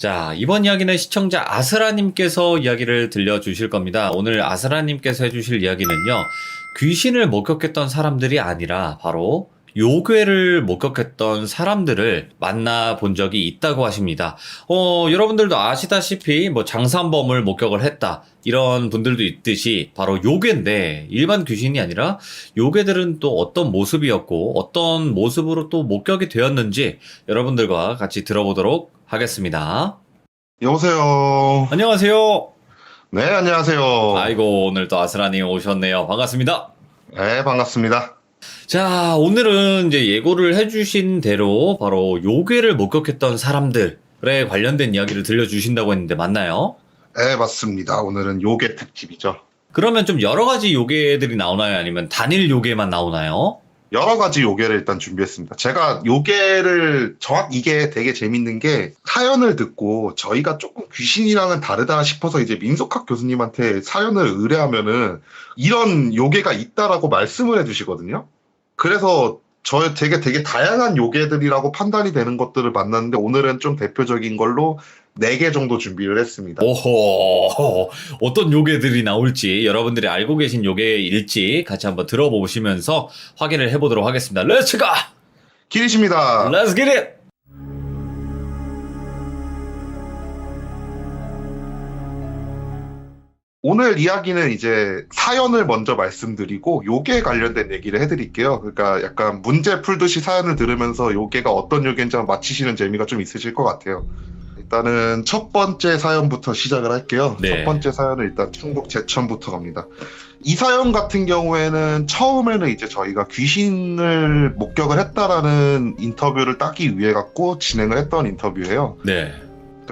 자, 이번 이야기는 시청자 아스라님께서 이야기를 들려주실 겁니다. 오늘 아스라님께서 해주실 이야기는요, 귀신을 목격했던 사람들이 아니라 바로 요괴를 목격했던 사람들을 만나본 적이 있다고 하십니다. 여러분들도 아시다시피 장산범을 목격을 했다, 이런 분들도 있듯이 바로 요괴인데, 일반 귀신이 아니라 요괴들은 또 어떤 모습이었고 어떤 모습으로 또 목격이 되었는지 여러분들과 같이 들어보도록 하겠습니다. 여보세요. 안녕하세요. 네, 안녕하세요. 아이고, 오늘 또 아스라님 오셨네요. 반갑습니다. 네, 반갑습니다. 자, 오늘은 이제 예고를 해주신 대로 바로 요괴를 목격했던 사람들에 관련된 이야기를 들려주신다고 했는데 맞나요? 네, 맞습니다. 오늘은 요괴 특집이죠. 그러면 좀 여러 가지 요괴들이 나오나요? 아니면 단일 요괴만 나오나요? 여러 가지 요괴를 일단 준비했습니다. 제가 요괴를 이게 되게 재밌는 게, 사연을 듣고 저희가 조금 귀신이랑은 다르다 싶어서 이제 민속학 교수님한테 사연을 의뢰하면은 이런 요괴가 있다라고 말씀을 해주시거든요. 그래서 되게 다양한 요괴들이라고 판단이 되는 것들을 만났는데, 오늘은 좀 대표적인 걸로 4개 정도 준비를 했습니다. 오호, 어떤 요괴들이 나올지, 여러분들이 알고 계신 요괴일지 같이 한번 들어보시면서 확인을 해보도록 하겠습니다. 렛츠 가! 기리십니다. 렛츠 기 잇! 오늘 이야기는 이제 사연을 먼저 말씀드리고 요괴에 관련된 얘기를 해드릴게요. 그러니까 약간 문제 풀듯이 사연을 들으면서 요괴가 어떤 요괴인지 한번 맞히시는 재미가 좀 있으실 것 같아요. 일단은 첫 번째 사연부터 시작을 할게요. 네. 첫 번째 사연은 일단 충북 제천부터 갑니다. 이 사연 같은 경우에는 처음에는 이제 저희가 귀신을 목격을 했다라는 인터뷰를 따기 위해 갖고 진행을 했던 인터뷰예요. 네.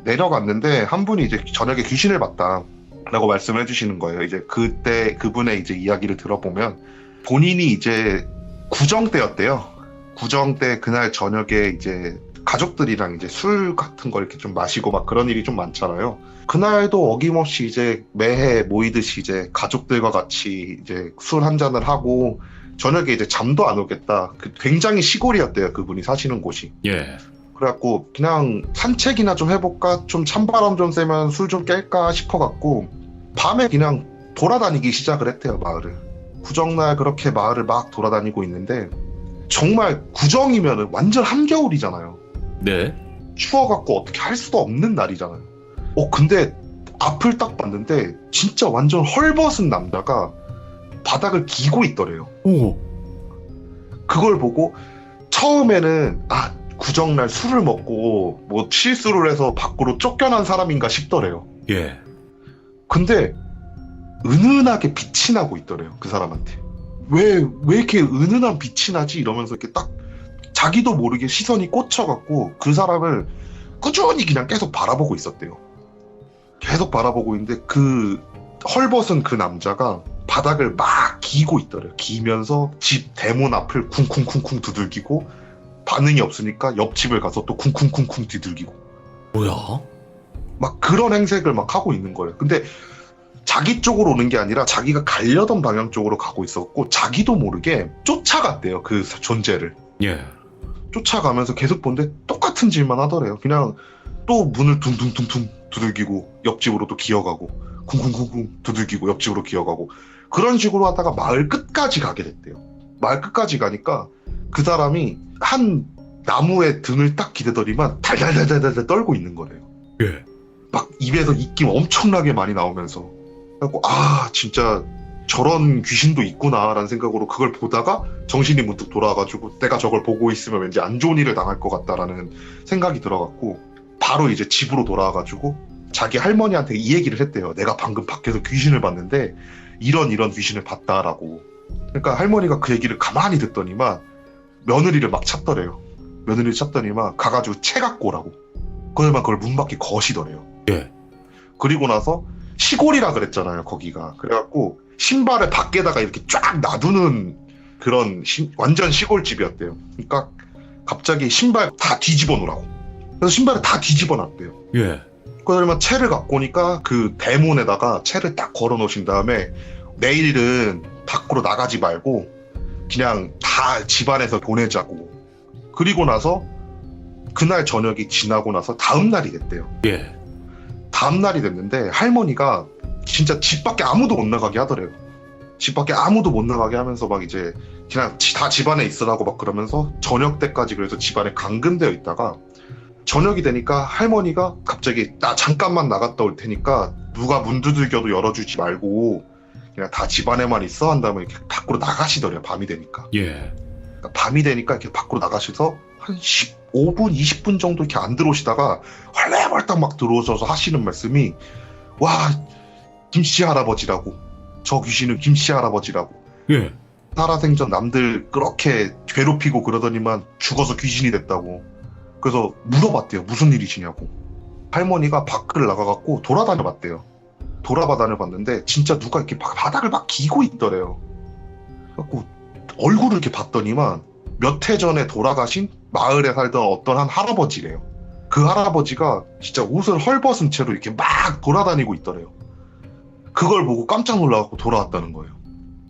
내려갔는데 한 분이 이제 저녁에 귀신을 봤다 라고 말씀을 해주시는 거예요. 이제 그때 그분의 이제 이야기를 들어보면, 본인이 이제 구정 때였대요. 구정 때 그날 저녁에 이제 가족들이랑 이제 술 같은 걸 이렇게 좀 마시고 막 그런 일이 좀 많잖아요. 그날도 어김없이 이제 매해 모이듯이 이제 가족들과 같이 이제 술 한 잔을 하고 저녁에 이제 잠도 안 오겠다. 굉장히 시골이었대요, 그분이 사시는 곳이. 예. 그래갖고 그냥 산책이나 좀 해볼까, 좀 찬바람 좀 쐬면 술 좀 깰까 싶어갖고 밤에 그냥 돌아다니기 시작을 했대요, 마을을. 구정날 그렇게 마을을 막 돌아다니고 있는데, 정말 구정이면은 완전 한겨울이잖아요. 네. 추워갖고 어떻게 할 수도 없는 날이잖아요. 근데 앞을 딱 봤는데 진짜 완전 헐벗은 남자가 바닥을 기고 있더래요. 오. 그걸 보고 처음에는 구정날 술을 먹고 실수를 해서 밖으로 쫓겨난 사람인가 싶더래요. 예. 근데 은은하게 빛이 나고 있더래요, 그 사람한테. 왜 이렇게 은은한 빛이 나지? 이러면서 이렇게 딱 자기도 모르게 시선이 꽂혀갖고 그 사람을 꾸준히 그냥 계속 바라보고 있었대요. 계속 바라보고 있는데 그 헐벗은 그 남자가 바닥을 막 기고 있더래요. 기면서 집 대문 앞을 쿵쿵쿵쿵 두들기고, 반응이 없으니까 옆집을 가서 또 쿵쿵쿵쿵 뒤들기고, 뭐야? 막 그런 행색을 막 하고 있는 거예요. 근데 자기 쪽으로 오는 게 아니라 자기가 가려던 방향 쪽으로 가고 있었고, 자기도 모르게 쫓아갔대요, 그 존재를. 예. 쫓아가면서 계속 보는데 똑같은 짓만 하더래요. 그냥 또 문을 둥둥둥둥 두들기고 옆집으로 또 기어가고, 쿵쿵쿵쿵 두들기고 옆집으로 기어가고, 그런 식으로 하다가 마을 끝까지 가게 됐대요. 마을 끝까지 가니까 그 사람이 한 나무에 등을 딱 기대더니만 달달달달달 떨고 있는 거래요. 예. 막 입에서 입김 엄청나게 많이 나오면서. 그래갖고 진짜 저런 귀신도 있구나라는 생각으로 그걸 보다가 정신이 문득 돌아와가지고, 내가 저걸 보고 있으면 왠지 안 좋은 일을 당할 것 같다라는 생각이 들어갖고 바로 이제 집으로 돌아와가지고 자기 할머니한테 이 얘기를 했대요. 내가 방금 밖에서 귀신을 봤는데 이런 귀신을 봤다라고. 그러니까 할머니가 그 얘기를 가만히 듣더니만 며느리를 막 찾더래요. 며느리를 찾더니만 가가지고 채 갖고 오라고. 그걸 문 밖에 거시더래요. 예. 그리고 나서 시골이라 그랬잖아요, 거기가. 그래갖고 신발을 밖에다가 이렇게 쫙 놔두는 그런 완전 시골집이었대요. 그러니까 갑자기 신발 다 뒤집어 놓으라고. 그래서 신발을 다 뒤집어 놨대요. 예. 그러면 채를 갖고 오니까 그 대문에다가 채를 딱 걸어 놓으신 다음에, 내일은 밖으로 나가지 말고 그냥 다 집안에서 보내자고. 그리고 나서 그날 저녁이 지나고 나서 다음 날이 됐대요. 예. 다음 날이 됐는데 할머니가 진짜 집 밖에 아무도 못 나가게 하더래요. 집 밖에 아무도 못 나가게 하면서 막 이제 그냥 다 집안에 있으라고 막 그러면서 저녁 때까지 그래서 집안에 감금되어 있다가 저녁이 되니까 할머니가 갑자기 나 잠깐만 나갔다 올 테니까 누가 문 두들겨도 열어주지 말고 그냥 다 집안에만 있어 한 다음에 이렇게 밖으로 나가시더래요. 밤이 되니까. 예. 그러니까 밤이 되니까 이렇게 밖으로 나가셔서 한 15분, 20분 정도 이렇게 안 들어오시다가 헐레벌떡 막 들어오셔서 하시는 말씀이 와, 김씨 할아버지라고. 저 귀신은 김씨 할아버지라고. 예. 살아생전 남들 그렇게 괴롭히고 그러더니만 죽어서 귀신이 됐다고. 그래서 물어봤대요. 무슨 일이시냐고. 할머니가 밖을 나가갖고 돌아다녀 봤대요. 돌아다녀 봤는데 진짜 누가 이렇게 바닥을 막 기고 있더래요. 그래갖고 얼굴을 이렇게 봤더니만 몇 해 전에 돌아가신 마을에 살던 어떤 한 할아버지래요. 그 할아버지가 진짜 옷을 헐벗은 채로 이렇게 막 돌아다니고 있더래요. 그걸 보고 깜짝 놀라갖고 돌아왔다는 거예요.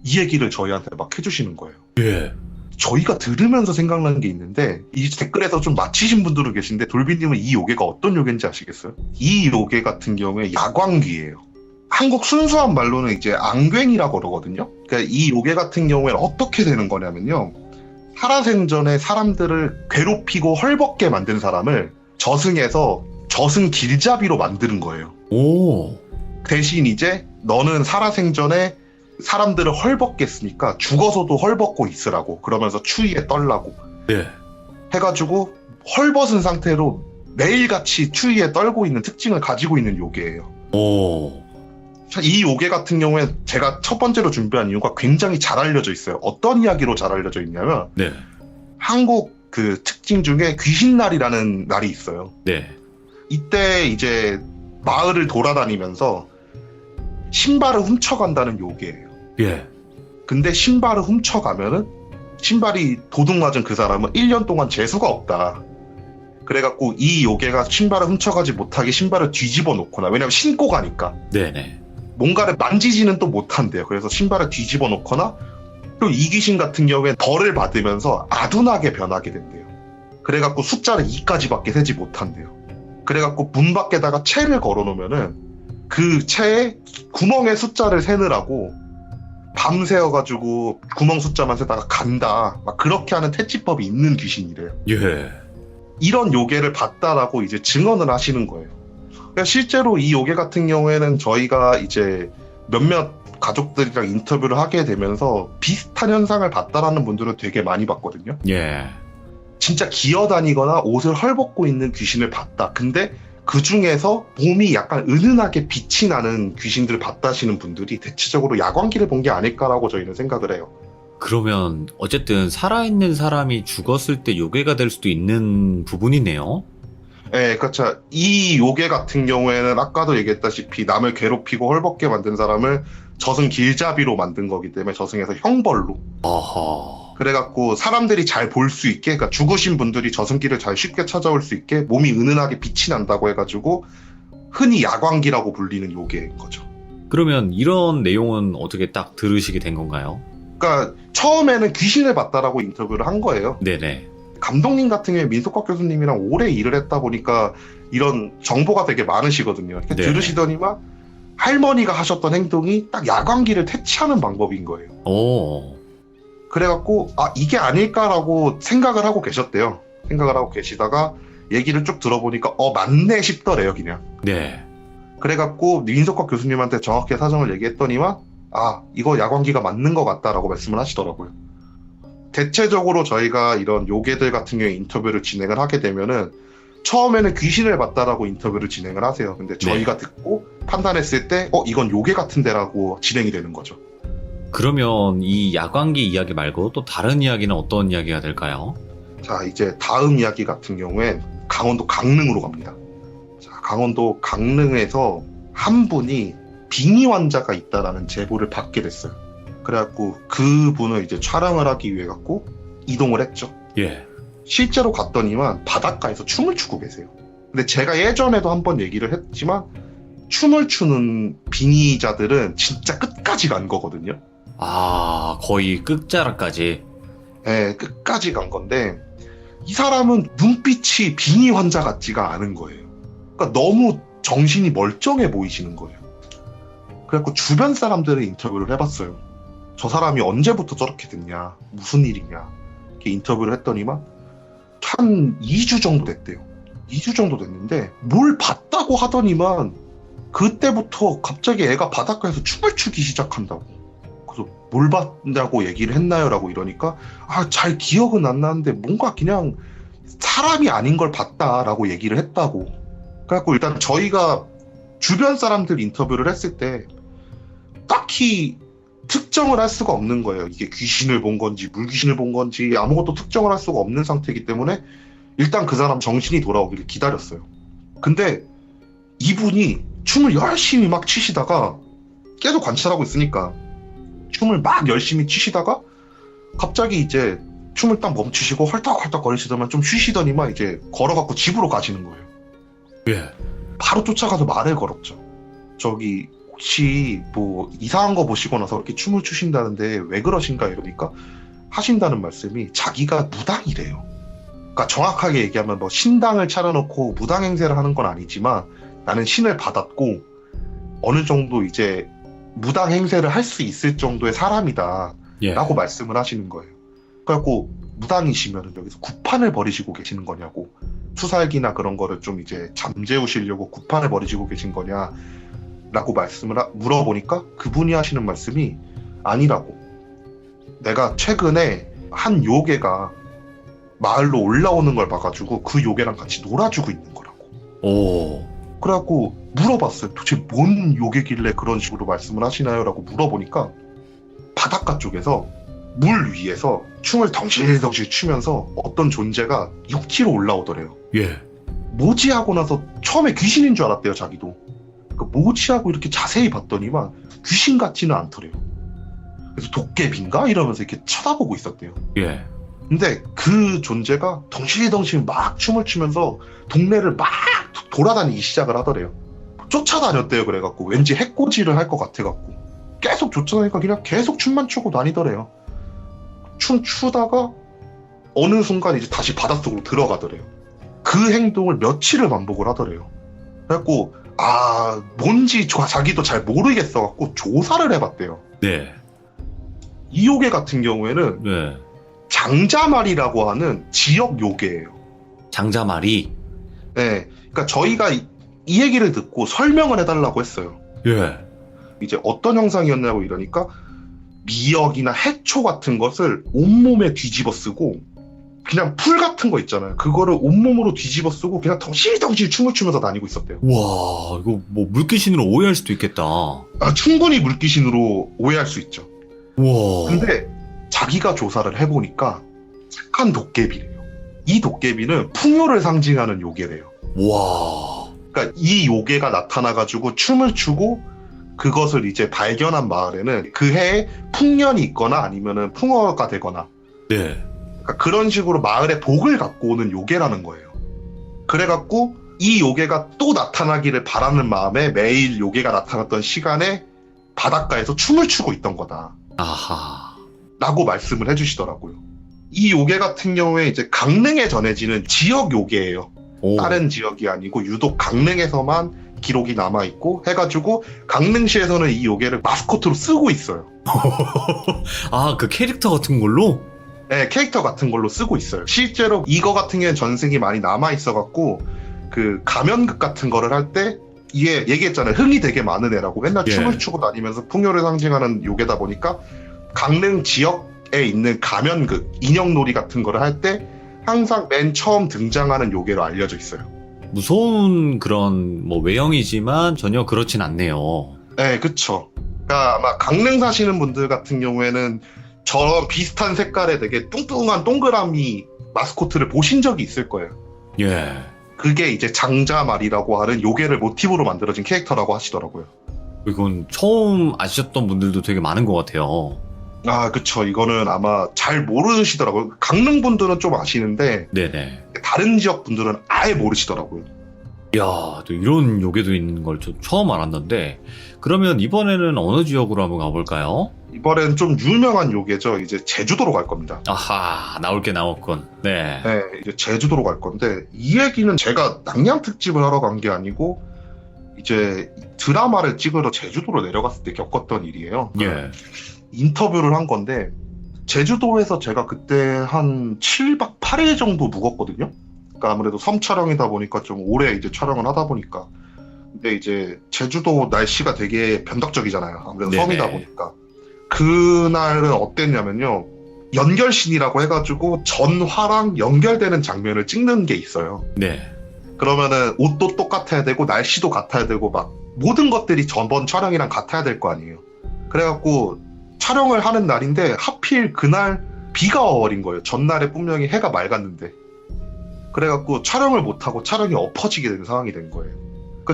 이 얘기를 저희한테 막 해주시는 거예요. 예. 저희가 들으면서 생각나는 게 있는데 이 댓글에서 좀 맞히신 분들은 계신데 돌비님은 이 요괴가 어떤 요괴인지 아시겠어요? 이 요괴 같은 경우에 야광귀예요. 한국 순수한 말로는 이제 앙괭이라고 그러거든요. 그러니까 이 요괴 같은 경우에는 어떻게 되는 거냐면요. 살아생전에 사람들을 괴롭히고 헐벗게 만든 사람을 저승에서 저승 길잡이로 만드는 거예요. 오. 대신 이제 너는 살아생전에 사람들을 헐벗게 했으니까 죽어서도 헐벗고 있으라고 그러면서 추위에 떨라고 예. 해가지고 헐벗은 상태로 매일같이 추위에 떨고 있는 특징을 가지고 있는 요괴예요. 오. 이 요괴 같은 경우에 제가 첫 번째로 준비한 이유가 굉장히 잘 알려져 있어요. 어떤 이야기로 잘 알려져 있냐면 네. 한국 그 특징 중에 귀신날이라는 날이 있어요. 네. 이때 이제 마을을 돌아다니면서 신발을 훔쳐간다는 요괴예요. 예. 근데 신발을 훔쳐가면은 신발이 도둑 맞은 그 사람은 1년 동안 재수가 없다. 그래갖고 이 요괴가 신발을 훔쳐가지 못하게 신발을 뒤집어 놓거나 왜냐면 신고 가니까 네네. 뭔가를 만지지는 또 못한대요. 그래서 신발을 뒤집어 놓거나 또 이 귀신 같은 경우에 벌을 받으면서 아둔하게 변하게 된대요. 그래갖고 숫자를 2까지밖에 세지 못한대요. 그래갖고 문 밖에다가 채를 걸어 놓으면은 그 채에 구멍에 숫자를 세느라고 밤새워가지고 구멍 숫자만 세다가 간다. 막 그렇게 하는 퇴치법이 있는 귀신이래요. 예. 이런 요괴를 봤다라고 이제 증언을 하시는 거예요. 그러니까 실제로 이 요괴 같은 경우에는 저희가 이제 몇몇 가족들이랑 인터뷰를 하게 되면서 비슷한 현상을 봤다라는 분들은 되게 많이 봤거든요. 예. 진짜 기어다니거나 옷을 헐벗고 있는 귀신을 봤다. 근데 그 중에서 몸이 약간 은은하게 빛이 나는 귀신들을 봤다시는 분들이 대체적으로 야광기를 본 게 아닐까라고 저희는 생각을 해요. 그러면 어쨌든 살아있는 사람이 죽었을 때 요괴가 될 수도 있는 부분이네요. 네, 그렇죠. 이 요괴 같은 경우에는 아까도 얘기했다시피 남을 괴롭히고 헐벗게 만든 사람을 저승 길잡이로 만든 거기 때문에 저승에서 형벌로. 아하. 그래갖고 사람들이 잘 볼 수 있게, 그러니까 죽으신 분들이 저승길을 잘 쉽게 찾아올 수 있게 몸이 은은하게 빛이 난다고 해가지고 흔히 야광기라고 불리는 요괴인 거죠. 그러면 이런 내용은 어떻게 딱 들으시게 된 건가요? 그러니까 처음에는 귀신을 봤다라고 인터뷰를 한 거예요. 네네. 감독님 같은 경우에 민석학 교수님이랑 오래 일을 했다 보니까 이런 정보가 되게 많으시거든요. 네. 들으시더니만 할머니가 하셨던 행동이 딱 야광기를 퇴치하는 방법인 거예요. 오. 그래갖고 아 이게 아닐까라고 생각을 하고 계셨대요. 생각을 하고 계시다가 얘기를 쭉 들어보니까 맞네 싶더래요 그냥. 네. 그래갖고 민석학 교수님한테 정확히 사정을 얘기했더니만 아 이거 야광기가 맞는 것 같다라고 말씀을 하시더라고요. 대체적으로 저희가 이런 요괴들 같은 경우에 인터뷰를 진행을 하게 되면은 처음에는 귀신을 봤다라고 인터뷰를 진행을 하세요. 근데 저희가 듣고 판단했을 때 이건 요괴 같은데라고 진행이 되는 거죠. 그러면 이 야광기 이야기 말고 또 다른 이야기는 어떤 이야기가 될까요? 자 이제 다음 이야기 같은 경우엔 강원도 강릉으로 갑니다. 자 강원도 강릉에서 한 분이 빙의 환자가 있다라는 제보를 받게 됐어요. 그래갖고 그분을 이제 촬영을 하기 위해 갖고 이동을 했죠. 예. 실제로 갔더니만 바닷가에서 춤을 추고 계세요. 근데 제가 예전에도 한번 얘기를 했지만 춤을 추는 빙의자들은 진짜 끝까지 간 거거든요. 아, 거의 끝자락까지. 네, 끝까지 간 건데 이 사람은 눈빛이 빙의 환자 같지가 않은 거예요. 그러니까 너무 정신이 멀쩡해 보이시는 거예요. 그래갖고 주변 사람들의 인터뷰를 해봤어요. 저 사람이 언제부터 저렇게 됐냐, 무슨 일이냐, 이렇게 인터뷰를 했더니만 한 2주 정도 됐대요. 2주 정도 됐는데 뭘 봤다고 하더니만 그때부터 갑자기 애가 바닷가에서 춤을 추기 시작한다고. 그래서 뭘 봤냐고 얘기를 했나요? 라고 이러니까 잘 기억은 안 나는데 뭔가 그냥 사람이 아닌 걸 봤다라고 얘기를 했다고. 그래갖고 일단 저희가 주변 사람들 인터뷰를 했을 때 딱히 특정을 할 수가 없는 거예요. 이게 귀신을 본 건지 물귀신을 본 건지 아무것도 특정을 할 수가 없는 상태이기 때문에 일단 그 사람 정신이 돌아오기를 기다렸어요. 근데 이분이 춤을 열심히 막 추시다가 계속 관찰하고 있으니까 춤을 막 열심히 추시다가 갑자기 이제 춤을 딱 멈추시고 헐떡헐떡 거리시더만 좀 쉬시더니만 이제 걸어갖고 집으로 가시는 거예요. 예. 바로 쫓아가서 말을 걸었죠. 저기 혹시 뭐 이상한 거 보시고 나서 이렇게 춤을 추신다는데 왜 그러신가 이러니까 하신다는 말씀이 자기가 무당이래요. 그러니까 정확하게 얘기하면 뭐 신당을 차려놓고 무당 행세를 하는 건 아니지만 나는 신을 받았고 어느 정도 이제 무당 행세를 할 수 있을 정도의 사람이다 예. 라고 말씀을 하시는 거예요. 그래갖고 무당이시면 여기서 구판을 벌이시고 계시는 거냐고, 수살기나 그런 거를 좀 이제 잠재우시려고 구판을 벌이시고 계신 거냐 라고 물어보니까 그분이 하시는 말씀이 아니라고. 내가 최근에 한 요괴가 마을로 올라오는 걸 봐가지고 그 요괴랑 같이 놀아주고 있는 거라고. 오. 그래갖고 물어봤어요. 도대체 뭔 요괴길래 그런 식으로 말씀을 하시나요? 라고 물어보니까 바닷가 쪽에서 물 위에서 춤을 덩실덩실 추면서 어떤 존재가 육지로 올라오더래요. 예. 뭐지 하고 나서 처음에 귀신인 줄 알았대요, 자기도. 그 뭐지 하고 이렇게 자세히 봤더니만 귀신 같지는 않더래요. 그래서 도깨비인가? 이러면서 이렇게 쳐다보고 있었대요. 예. 근데 그 존재가 덩실덩실 막 춤을 추면서 동네를 막 돌아다니기 시작을 하더래요. 쫓아다녔대요. 그래갖고 왠지 해코지를 할 것 같아갖고 계속 쫓아다니니까 그냥 계속 춤만 추고 다니더래요. 춤 추다가 어느 순간 이제 다시 바닷속으로 들어가더래요. 그 행동을 며칠을 반복을 하더래요. 그래갖고 뭔지 자기도 잘 모르겠어갖고 조사를 해봤대요. 네. 이 요괴 같은 경우에는 네. 장자말이라고 하는 지역 요괴예요. 장자말이. 네, 그러니까 저희가 이 얘기를 듣고 설명을 해달라고 했어요. 예. 이제 어떤 형상이었냐고 이러니까 미역이나 해초 같은 것을 온몸에 뒤집어 쓰고 그냥 풀 같은 거 있잖아요. 그거를 온몸으로 뒤집어 쓰고 그냥 덩실덩실 춤을 추면서 다니고 있었대요. 와, 이거 뭐 물귀신으로 오해할 수도 있겠다. 충분히 물귀신으로 오해할 수 있죠. 와. 근데 자기가 조사를 해보니까 착한 도깨비래요. 이 도깨비는 풍요를 상징하는 요괴래요. 와. 그러니까 이 요괴가 나타나가지고 춤을 추고 그것을 이제 발견한 마을에는 그 해에 풍년이 있거나 아니면은 풍어가 되거나 네. 그러니까 그런 식으로 마을에 복을 갖고 오는 요괴라는 거예요. 그래갖고 이 요괴가 또 나타나기를 바라는 마음에 매일 요괴가 나타났던 시간에 바닷가에서 춤을 추고 있던 거다. 아하. 라고 말씀을 해주시더라고요. 이 요괴 같은 경우에 이제 강릉에 전해지는 지역 요괴예요. 오. 다른 지역이 아니고 유독 강릉에서만 기록이 남아있고 해가지고 강릉시에서는 이 요괴를 마스코트로 쓰고 있어요. 그 캐릭터 같은 걸로? 네, 캐릭터 같은 걸로 쓰고 있어요. 실제로 이거 같은 경우는 전승이 많이 남아있어갖고 그 가면극 같은 거를 할 때 이게 얘기했잖아요. 흥이 되게 많은 애라고. 맨날 예. 춤을 추고 다니면서 풍요를 상징하는 요괴다 보니까 강릉 지역에 있는 가면극, 인형놀이 같은 거를 할 때 항상 맨 처음 등장하는 요괴로 알려져 있어요. 무서운 그런 뭐 외형이지만 전혀 그렇진 않네요. 네, 그쵸. 그러니까 아마 강릉 사시는 분들 같은 경우에는 저런 비슷한 색깔의 되게 뚱뚱한 동그라미 마스코트를 보신 적이 있을 거예요. 예. 그게 이제 장자말이라고 하는 요괴를 모티브로 만들어진 캐릭터라고 하시더라고요. 이건 처음 아셨던 분들도 되게 많은 것 같아요. 그쵸. 이거는 아마 잘 모르시더라고요. 강릉 분들은 좀 아시는데 네네. 다른 지역 분들은 아예 모르시더라고요. 야, 또 이런 요괴도 있는 걸 좀 처음 알았는데, 그러면 이번에는 어느 지역으로 한번 가볼까요? 이번엔 좀 유명한 요괴죠. 이제 제주도로 갈 겁니다. 아하, 나올 게 나왔군. 네. 네, 이제 제주도로 갈 건데 이 얘기는 제가 남양 특집을 하러 간 게 아니고 이제 드라마를 찍으러 제주도로 내려갔을 때 겪었던 일이에요. 예. 인터뷰를 한 건데 제주도에서 제가 그때 한 7박 8일 정도 묵었거든요. 그러니까 아무래도 섬 촬영이다 보니까 좀 오래 이제 촬영을 하다 보니까 근데 이제 제주도 날씨가 되게 변덕적이잖아요. 아무래도 네네. 섬이다 보니까 그날은 어땠냐면요. 연결신이라고 해가지고 전화랑 연결되는 장면을 찍는 게 있어요. 네. 그러면은 옷도 똑같아야 되고 날씨도 같아야 되고 막 모든 것들이 전번 촬영이랑 같아야 될 거 아니에요. 그래갖고 촬영을 하는 날인데 하필 그날 비가 와버린 거예요. 전날에 분명히 해가 맑았는데. 그래갖고 촬영을 못하고 촬영이 엎어지게 된 상황이 된 거예요.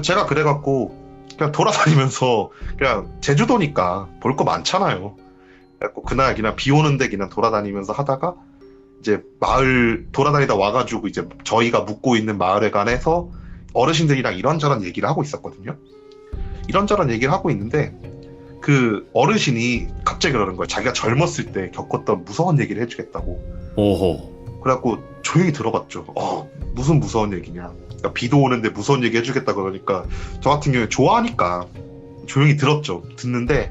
제가 그래갖고 그냥 돌아다니면서 그냥 제주도니까 볼 거 많잖아요. 그래갖고 그날 그냥 비 오는데 그냥 돌아다니면서 하다가 이제 마을 돌아다니다 와가지고 이제 저희가 묵고 있는 마을에 관해서 어르신들이랑 이런저런 얘기를 하고 있었거든요. 이런저런 얘기를 하고 있는데 그 어르신이 갑자기 그러는 거예요. 자기가 젊었을 때 겪었던 무서운 얘기를 해주겠다고. 오호. 그래갖고 조용히 들어봤죠. 무슨 무서운 얘기냐. 그러니까 비도 오는데 무서운 얘기 해주겠다 그러니까 저 같은 경우에 좋아하니까 조용히 들었죠. 듣는데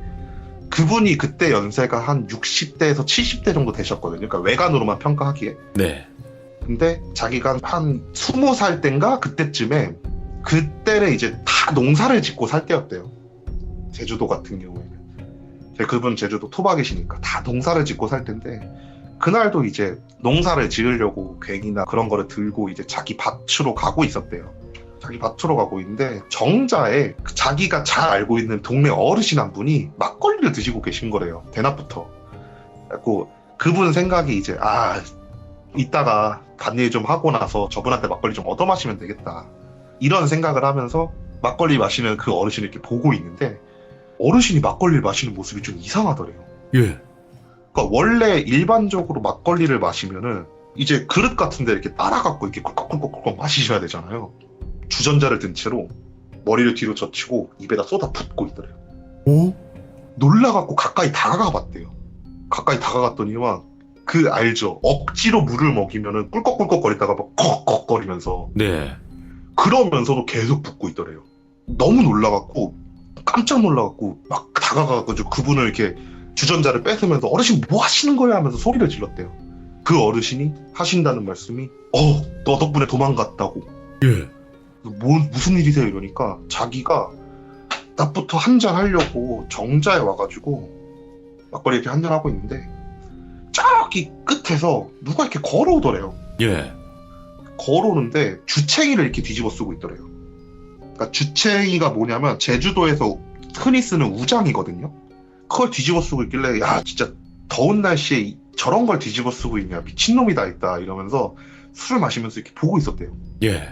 그분이 그때 연세가 한 60대에서 70대 정도 되셨거든요. 그러니까 외관으로만 평가하기에. 네. 근데 자기가 한 20살 땐가 그때쯤에 그때는 이제 다 농사를 짓고 살 때였대요. 제주도 같은 경우에는. 그분 제주도 토박이시니까 다 농사를 짓고 살 텐데 그날도 이제 농사를 지으려고 괭이나 그런 거를 들고 이제 자기 밭으로 가고 있었대요. 자기 밭으로 가고 있는데 정자에 자기가 잘 알고 있는 동네 어르신 한 분이 막걸리를 드시고 계신 거래요. 대낮부터. 그래서 그분 생각이 이제 이따가 밭일 좀 하고 나서 저분한테 막걸리 좀 얻어 마시면 되겠다. 이런 생각을 하면서 막걸리 마시는 그 어르신을 이렇게 보고 있는데 어르신이 막걸리를 마시는 모습이 좀 이상하더래요. 예. 그러니까 원래 일반적으로 막걸리를 마시면은 이제 그릇 같은 데 이렇게 따라갖고 이렇게 꿀꺽꿀꺽꿀꺽 마시셔야 되잖아요. 주전자를 든 채로 머리를 뒤로 젖히고 입에다 쏟아 붓고 있더래요. 오? 놀라갖고 가까이 다가가 봤대요. 가까이 다가갔더니만 알죠. 억지로 물을 먹이면은 꿀꺽꿀꺽거리다가 막 꺽꺽거리면서 네. 그러면서도 계속 붓고 있더래요. 너무 놀라갖고 깜짝 놀라갖고 막 다가가가지고 그분을 이렇게 주전자를 뺏으면서 어르신 뭐 하시는 거야 하면서 소리를 질렀대요. 그 어르신이 하신다는 말씀이 너 덕분에 도망갔다고. 예. 무슨 일이세요 이러니까 자기가 낮부터 한잔 하려고 정자에 와가지고 막걸리 이렇게 한잔 하고 있는데 저기 끝에서 누가 이렇게 걸어오더래요. 예. 걸어오는데 주챙이를 이렇게 뒤집어 쓰고 있더래요. 그러니까 주챙이가 뭐냐면 제주도에서 흔히 쓰는 우장이거든요. 그걸 뒤집어 쓰고 있길래 야 진짜 더운 날씨에 저런 걸 뒤집어 쓰고 있냐 미친놈이 다 있다 이러면서 술을 마시면서 이렇게 보고 있었대요. 예.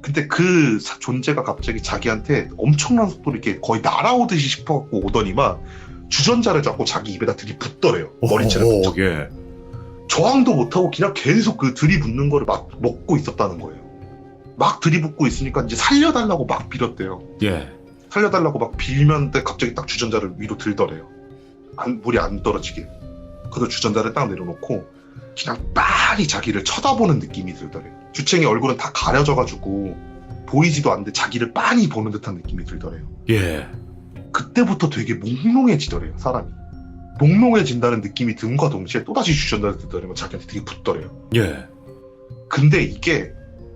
근데 그 존재가 갑자기 자기한테 엄청난 속도로 이렇게 거의 날아오듯이 싶어갖고 오더니만 주전자를 잡고 자기 입에다 들이붓더래요. 머리채를 붙여. 예. 저항도 못하고 그냥 계속 그 들이붓는 거를 막 먹고 있었다는 거예요. 막 들이붓고 있으니까 이제 살려달라고 막 빌었대요. 예. 살려달라고 막 빌면데 갑자기 딱 주전자를 위로 들더래요. 물이 안 떨어지게. 그래서 주전자를 딱 내려놓고 그냥 빤히 자기를 쳐다보는 느낌이 들더래요. 주챙이 얼굴은 다 가려져가지고 보이지도 않는데 자기를 빤히 보는 듯한 느낌이 들더래요. 예. 그때부터 되게 몽롱해지더래요, 사람이. 몽롱해진다는 느낌이 든과 동시에 또다시 주전자를 들더래요. 자기한테 되게 붙더래요. 예. 근데 이게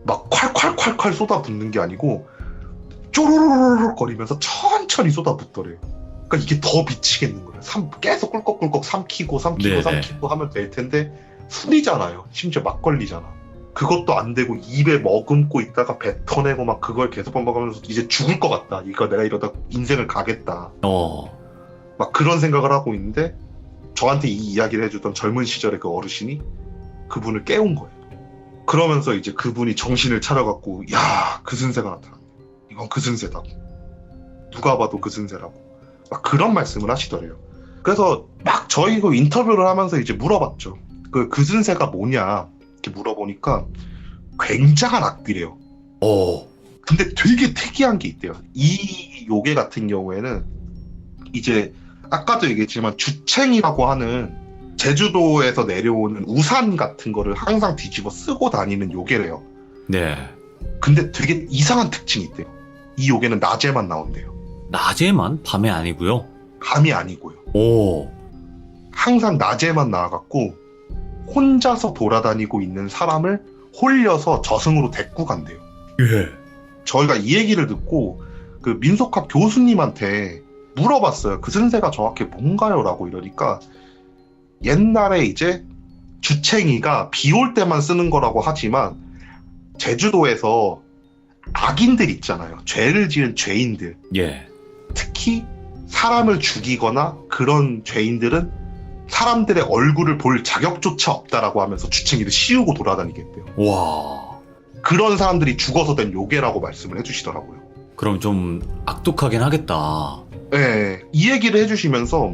막 콸콸콸콸 쏟아붓는 게 아니고 쪼로로로로 거리면서 천천히 쏟아붓더래요. 그러니까 이게 더 미치겠는 거예요. 계속 꿀꺽꿀꺽 삼키고 하면 될 텐데 술이잖아요. 심지어 막걸리잖아. 그것도 안 되고 입에 머금고 있다가 뱉어내고 막 그걸 계속 반복하면서 이제 죽을 것 같다. 이거 내가 이러다 인생을 가겠다. 막 그런 생각을 하고 있는데 저한테 이 이야기를 해주던 젊은 시절의 그 어르신이 그분을 깨운 거예요. 그러면서 이제 그분이 정신을 차려갖고 야, 그슨새가 나타났네. 이건 그슨새다고. 누가 봐도 그슨새라고. 막 그런 말씀을 하시더래요. 그래서 막 저희 그 인터뷰를 하면서 이제 물어봤죠. 그 그슨새가 뭐냐 이렇게 물어보니까 굉장한 악귀래요. 근데 되게 특이한 게 있대요. 이 요괴 같은 경우에는 이제 아까도 얘기했지만 주챙이라고 하는 제주도에서 내려오는 우산 같은 거를 항상 뒤집어 쓰고 다니는 요괴래요. 네. 근데 되게 이상한 특징이 있대요. 이 요괴는 낮에만 나온대요. 낮에만? 밤에 아니고요? 밤이 아니고요. 오. 항상 낮에만 나와갖고 혼자서 돌아다니고 있는 사람을 홀려서 저승으로 데리고 간대요. 예. 저희가 이 얘기를 듣고 그 민속학 교수님한테 물어봤어요. 그 선세가 정확히 뭔가요? 라고 이러니까 옛날에 이제 주챙이가 비 올 때만 쓰는 거라고 하지만 제주도에서 악인들 있잖아요. 죄를 지은 죄인들. 예. 특히 사람을 죽이거나 그런 죄인들은 사람들의 얼굴을 볼 자격조차 없다라고 하면서 주챙이를 씌우고 돌아다니겠대요. 와. 그런 사람들이 죽어서 된 요괴라고 말씀을 해주시더라고요. 그럼 좀 악독하긴 하겠다. 네, 이 얘기를 해주시면서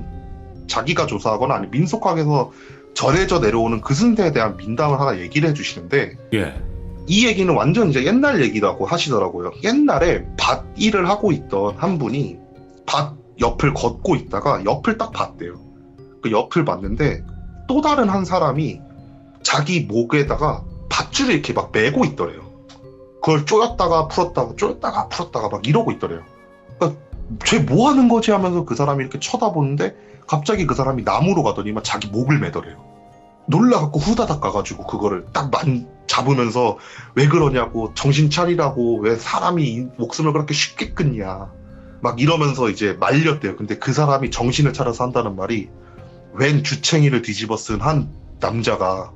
자기가 조사하거나 아니 민속학에서 전해져 내려오는 그 승대에 대한 민담을 하나 얘기를 해주시는데 예. 이 얘기는 완전 이제 옛날 얘기라고 하시더라고요. 옛날에 밭 일을 하고 있던 한 분이 밭 옆을 걷고 있다가 옆을 딱 봤대요. 그 옆을 봤는데 또 다른 한 사람이 자기 목에다가 밧줄을 이렇게 막 메고 있더래요. 그걸 쪼였다가 풀었다가 쪼였다가 풀었다가 막 이러고 있더래요. 그러니까 쟤 뭐 하는 거지 하면서 그 사람이 이렇게 쳐다보는데 갑자기 그 사람이 나무로 가더니만 자기 목을 매더래요. 놀라갖고 후다닥 가가지고 그거를 딱 잡으면서 왜 그러냐고, 정신 차리라고, 왜 사람이 목숨을 그렇게 쉽게 끊냐 막 이러면서 이제 말렸대요. 근데 그 사람이 정신을 차려서 한다는 말이 웬 주챙이를 뒤집어 쓴 한 남자가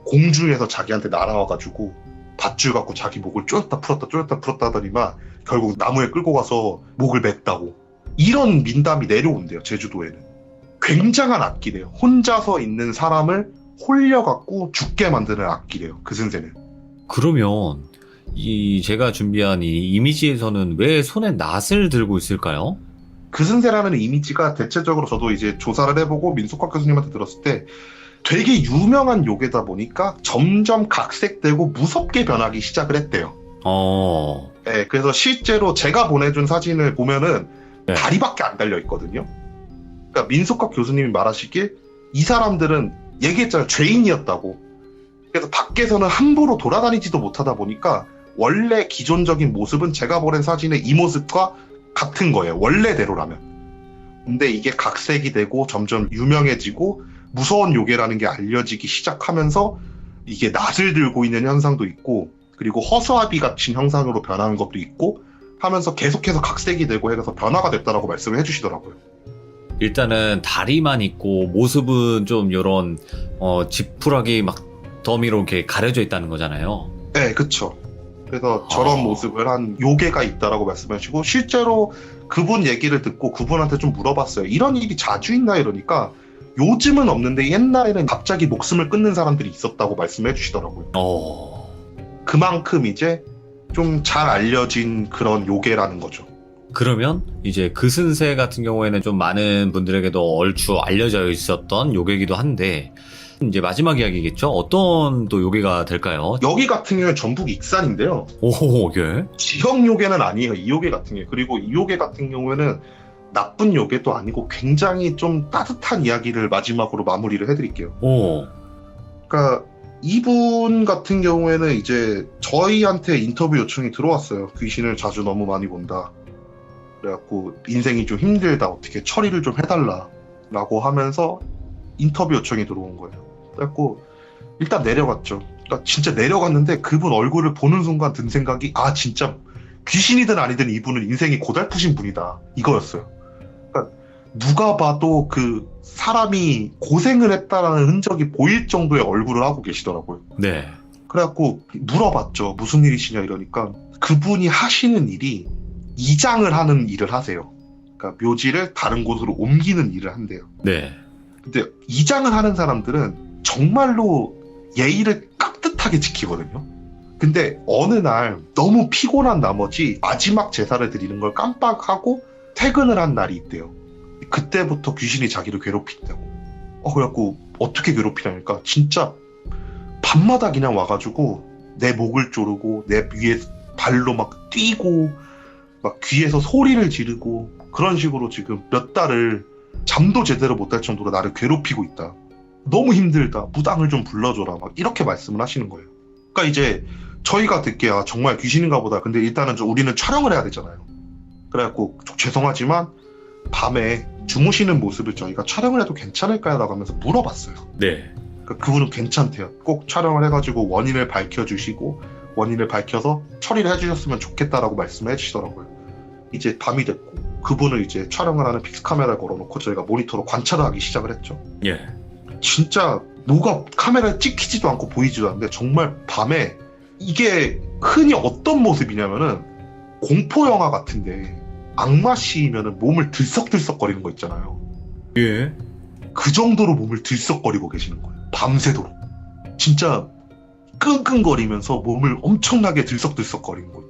공중에서 자기한테 날아와가지고 밧줄 갖고 자기 목을 쪼였다 풀었다 하더니만 결국 나무에 끌고 가서 목을 맸다고. 이런 민담이 내려온대요. 제주도에는. 굉장한 악기래요. 혼자서 있는 사람을 홀려갖고 죽게 만드는 악기래요. 그 선생은. 그러면 이 제가 준비한 이 이미지에서는 왜 손에 낫을 들고 있을까요? 그 선생라는 이미지가 대체적으로 저도 이제 조사를 해보고 민속학 교수님한테 들었을 때 되게 유명한 요괴다 보니까 점점 각색되고 무섭게 변하기 시작을 했대요. 네, 그래서 실제로 제가 보내준 사진을 보면은 네. 다리밖에 안 달려 있거든요. 그러니까 민속학 교수님이 말하시길 이 사람들은 얘기했잖아요. 죄인이었다고. 그래서 밖에서는 함부로 돌아다니지도 못하다 보니까 원래 기존적인 모습은 제가 보낸 사진의 이 모습과 같은 거예요. 원래대로라면. 근데 이게 각색이 되고 점점 유명해지고 무서운 요괴라는 게 알려지기 시작하면서 이게 낫을 들고 있는 현상도 있고 그리고 허수아비 같은 형상으로 변하는 것도 있고 하면서 계속해서 각색이 되고 해서 변화가 됐다라고 말씀을 해주시더라고요. 일단은 다리만 있고 모습은 좀 요런 지푸라기 막 더미로 이렇게 가려져 있다는 거잖아요. 네, 그쵸. 그래서 저런 모습을 한 요괴가 있다라고 말씀하시고 실제로 그분 얘기를 듣고 그분한테 좀 물어봤어요. 이런 일이 자주 있나 이러니까 요즘은 없는데 옛날에는 갑자기 목숨을 끊는 사람들이 있었다고 말씀해 주시더라고요. 그만큼 이제 좀 잘 알려진 그런 요괴라는 거죠. 그러면 이제 그슨세 같은 경우에는 좀 많은 분들에게도 얼추 알려져 있었던 요괴이기도 한데 이제 마지막 이야기겠죠? 어떤 또 요괴가 될까요? 여기 같은 경우는 전북 익산인데요. 오, 예. 지형 요괴는 아니에요. 이 요괴 같은 경우. 그리고 이 요괴 같은 경우에는 나쁜 요괴도 아니고 굉장히 좀 따뜻한 이야기를 마지막으로 마무리를 해드릴게요. 오. 그러니까 이분 같은 경우에는 이제 저희한테 인터뷰 요청이 들어왔어요. 귀신을 자주 너무 많이 본다. 그래갖고 인생이 좀 힘들다. 어떻게 처리를 좀 해달라. 라고 하면서 인터뷰 요청이 들어온 거예요. 그래갖고 일단 내려갔죠. 그러니까 진짜 내려갔는데 그분 얼굴을 보는 순간 든 생각이 진짜 귀신이든 아니든 이분은 인생이 고달프신 분이다. 이거였어요. 그러니까 누가 봐도 그 사람이 고생을 했다라는 흔적이 보일 정도의 얼굴을 하고 계시더라고요. 네. 그래갖고 물어봤죠. 무슨 일이시냐 이러니까 그분이 하시는 일이 이장을 하는 일을 하세요. 그러니까 묘지를 다른 곳으로 옮기는 일을 한대요. 네. 근데 이장을 하는 사람들은 정말로 예의를 깍듯하게 지키거든요. 근데 어느 날 너무 피곤한 나머지 마지막 제사를 드리는 걸 깜빡하고 퇴근을 한 날이 있대요. 그때부터 귀신이 자기를 괴롭힌다고. 그래갖고 어떻게 괴롭히냐니까 진짜 밤마다 그냥 와가지고 내 목을 조르고 내 위에 발로 막 뛰고 막 귀에서 소리를 지르고 그런 식으로 지금 몇 달을 잠도 제대로 못할 정도로 나를 괴롭히고 있다. 너무 힘들다. 무당을 좀 불러줘라. 막 이렇게 말씀을 하시는 거예요. 그러니까 이제 저희가 듣기에 아, 정말 귀신인가 보다. 근데 일단은 우리는 촬영을 해야 되잖아요. 그래갖고 죄송하지만 밤에 주무시는 모습을 저희가 촬영을 해도 괜찮을까요? 라고 하면서 물어봤어요. 네. 그러니까 그분은 괜찮대요. 꼭 촬영을 해가지고 원인을 밝혀주시고 원인을 밝혀서 처리를 해주셨으면 좋겠다라고 말씀을 해주시더라고요. 이제 밤이 됐고 그분을 이제 촬영을 하는 픽스 카메라를 걸어놓고 저희가 모니터로 관찰을 하기 시작을 했죠. 예. 진짜 뭐가 카메라에 찍히지도 않고 보이지도 않는데 정말 밤에 이게 흔히 어떤 모습이냐면은 공포 영화 같은데 악마 씨면은 몸을 들썩들썩거리는 거 있잖아요. 예. 그 정도로 몸을 들썩거리고 계시는 거예요. 밤새도록. 진짜 끙끙거리면서 몸을 엄청나게 들썩들썩거리는 거예요.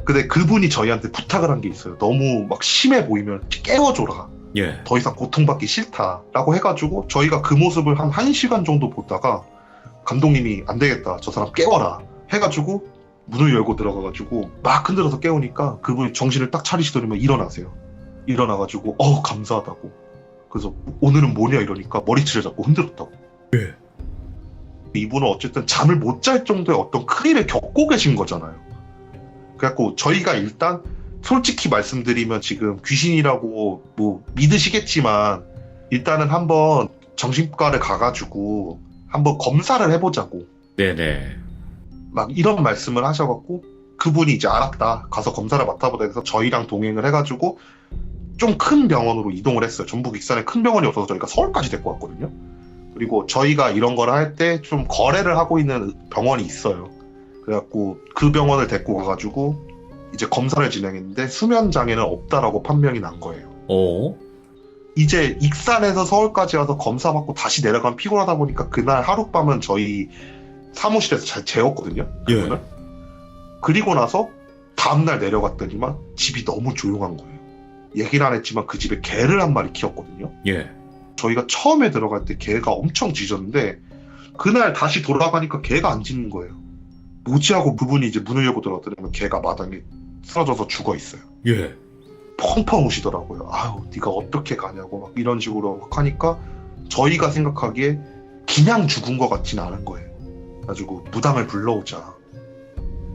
근데 그분이 저희한테 부탁을 한 게 있어요. 너무 막 심해 보이면 깨워줘라. 예. 더 이상 고통받기 싫다라고 해가지고 저희가 그 모습을 한 1시간 정도 보다가 감독님이 안 되겠다. 저 사람 깨워라. 해가지고 문을 열고 들어가가지고 막 흔들어서 깨우니까 그분이 정신을 딱 차리시더니만 일어나세요. 일어나가지고 감사하다고. 그래서 오늘은 뭐냐 이러니까 머리채를 잡고 흔들었다고. 예. 이분은 어쨌든 잠을 못 잘 정도의 어떤 큰일을 겪고 계신 거잖아요. 그래갖고 저희가 일단 솔직히 말씀드리면 지금 귀신이라고 뭐 믿으시겠지만 일단은 한번 정신과를 가가지고 한번 검사를 해보자고 네네. 막 이런 말씀을 하셔갖고 그분이 이제 알았다 가서 검사를 맡아보자 해서 저희랑 동행을 해가지고 좀 큰 병원으로 이동을 했어요. 전북 익산에 큰 병원이 없어서 저희가 서울까지 데리고 왔거든요. 그리고 저희가 이런 거를 할 때 좀 거래를 하고 있는 병원이 있어요. 그래갖고 그 병원을 데리고 가가지고 이제 검사를 진행했는데 수면 장애는 없다라고 판명이 난 거예요. 오. 이제 익산에서 서울까지 와서 검사 받고 다시 내려가면 피곤하다 보니까 그날 하룻밤은 저희 사무실에서 잘 재웠거든요. 그분을. 그리고 나서 다음날 내려갔더니만 집이 너무 조용한 거예요. 얘기를 안 했지만 그 집에 개를 한 마리 키웠거든요. 예. 저희가 처음에 들어갈 때 개가 엄청 짖었는데 그날 다시 돌아가니까 개가 안 짖는 거예요. 뭐지 하고 그분이 이제 문을 열고 들어갔더니 개가 마당에 쓰러져서 죽어 있어요. 예. 펑펑 우시더라고요. 아유, 네가 어떻게 가냐고 막 이런 식으로 막 하니까 저희가 생각하기에 그냥 죽은 것 같진 않은 거예요. 그래가지고 무당을 불러오자.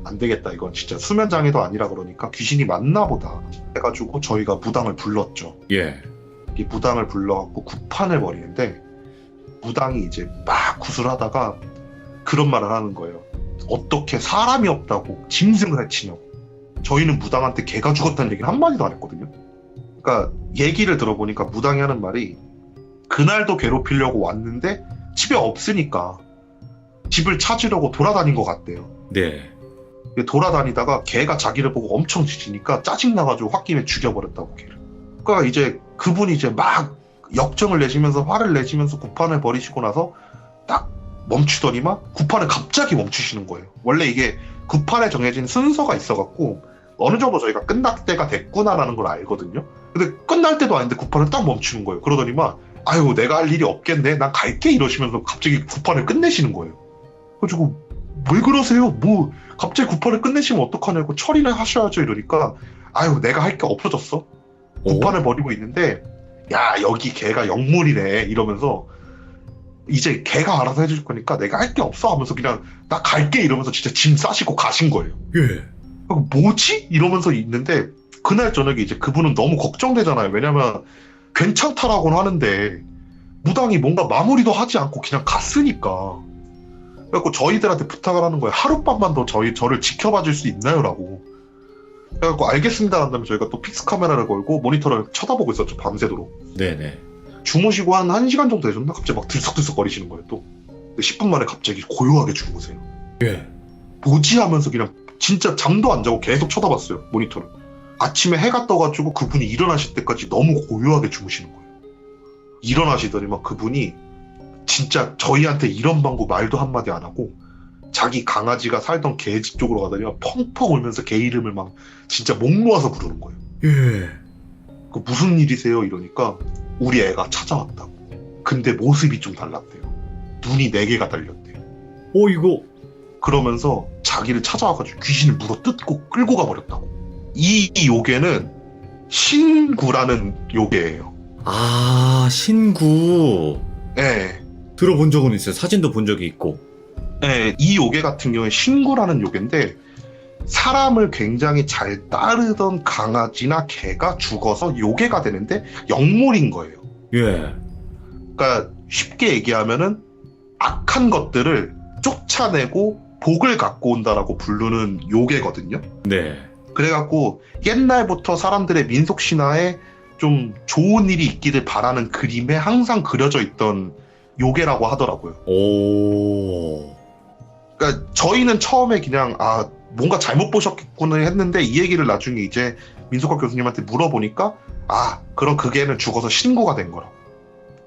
안 되겠다. 이건 진짜 수면장애도 아니라 그러니까 귀신이 맞나 보다. 해가지고 저희가 무당을 불렀죠. 예. 이 무당을 불러갖고 구판을 벌이는데 무당이 이제 막 구슬하다가 그런 말을 하는 거예요. 어떻게 사람이 없다고 짐승을 해치냐고. 저희는 무당한테 개가 죽었다는 얘기는 한마디도 안 했거든요. 그러니까 얘기를 들어보니까 무당이 하는 말이 그날도 괴롭히려고 왔는데 집에 없으니까 집을 찾으려고 돌아다닌 것 같대요. 네. 돌아다니다가 개가 자기를 보고 엄청 짖으니까 짜증나가지고 홧김에 죽여버렸다고 개를. 그러니까 이제 그분이 이제 막 역정을 내시면서 화를 내시면서 구판을 벌이시고 나서 딱 멈추더니만 구판을 갑자기 멈추시는 거예요. 원래 이게 구판에 정해진 순서가 있어갖고 어느 정도 저희가 끝날 때가 됐구나라는 걸 알거든요. 근데 끝날 때도 아닌데 구판을 딱 멈추는 거예요. 그러더니만 아유 내가 할 일이 없겠네 난 갈게 이러시면서 갑자기 구판을 끝내시는 거예요. 그래가지고 왜 그러세요? 뭐 갑자기 구판을 끝내시면 어떡하냐고 처리를 하셔야죠 이러니까 아유 내가 할 게 없어졌어. 구판을 벌이고 있는데 야 여기 걔가 영물이네 이러면서 이제 걔가 알아서 해줄 거니까 내가 할 게 없어 하면서 그냥 나 갈게 이러면서 진짜 짐 싸시고 가신 거예요. 예. 뭐지? 이러면서 있는데 그날 저녁에 이제 그분은 너무 걱정되잖아요. 왜냐면 괜찮다라고는 하는데 무당이 뭔가 마무리도 하지 않고 그냥 갔으니까. 그래갖고 저희들한테 부탁을 하는 거예요. 하룻밤만 더 저를 지켜봐 줄 수 있나요? 라고. 그래갖고 알겠습니다 한다면 저희가 또 픽스 카메라를 걸고 모니터를 쳐다보고 있었죠. 밤새도록. 네네. 주무시고 한 1시간 정도 되셨나? 갑자기 막 들썩들썩 거리시는 거예요 또. 근데 10분 만에 갑자기 고요하게 주무세요. 예. 뭐지 하면서 그냥 진짜 잠도 안 자고 계속 쳐다봤어요. 모니터를. 아침에 해가 떠가지고 그분이 일어나실 때까지 너무 고요하게 주무시는 거예요. 일어나시더니만 그분이 진짜 저희한테 이런 방구 말도 한마디 안 하고 자기 강아지가 살던 개 집 쪽으로 가더니만 펑펑 울면서 개 이름을 막 진짜 목 놓아서 부르는 거예요. 예. 그 무슨 일이세요? 이러니까 우리 애가 찾아왔다고. 근데 모습이 좀 달랐대요. 눈이 4개가 달렸대요. 이거. 그러면서 자기를 찾아와가지고 귀신을 물어 뜯고 끌고 가버렸다고. 이 요괴는 신구라는 요괴예요. 아, 신구. 네. 들어본 적은 있어요. 사진도 본 적이 있고. 네, 이 요괴 같은 경우에 신구라는 요괴인데 사람을 굉장히 잘 따르던 강아지나 개가 죽어서 요괴가 되는데 영물인 거예요. 예. 그러니까 쉽게 얘기하면은 악한 것들을 쫓아내고 복을 갖고 온다라고 부르는 요괴거든요. 네. 그래갖고 옛날부터 사람들의 민속 신화에 좀 좋은 일이 있기를 바라는 그림에 항상 그려져 있던 요괴라고 하더라고요. 오. 그러니까 저희는 처음에 그냥 뭔가 잘못 보셨구나 했는데 이 얘기를 나중에 이제 민속학 교수님한테 물어보니까 그럼 그 개는 죽어서 신고가 된 거라고.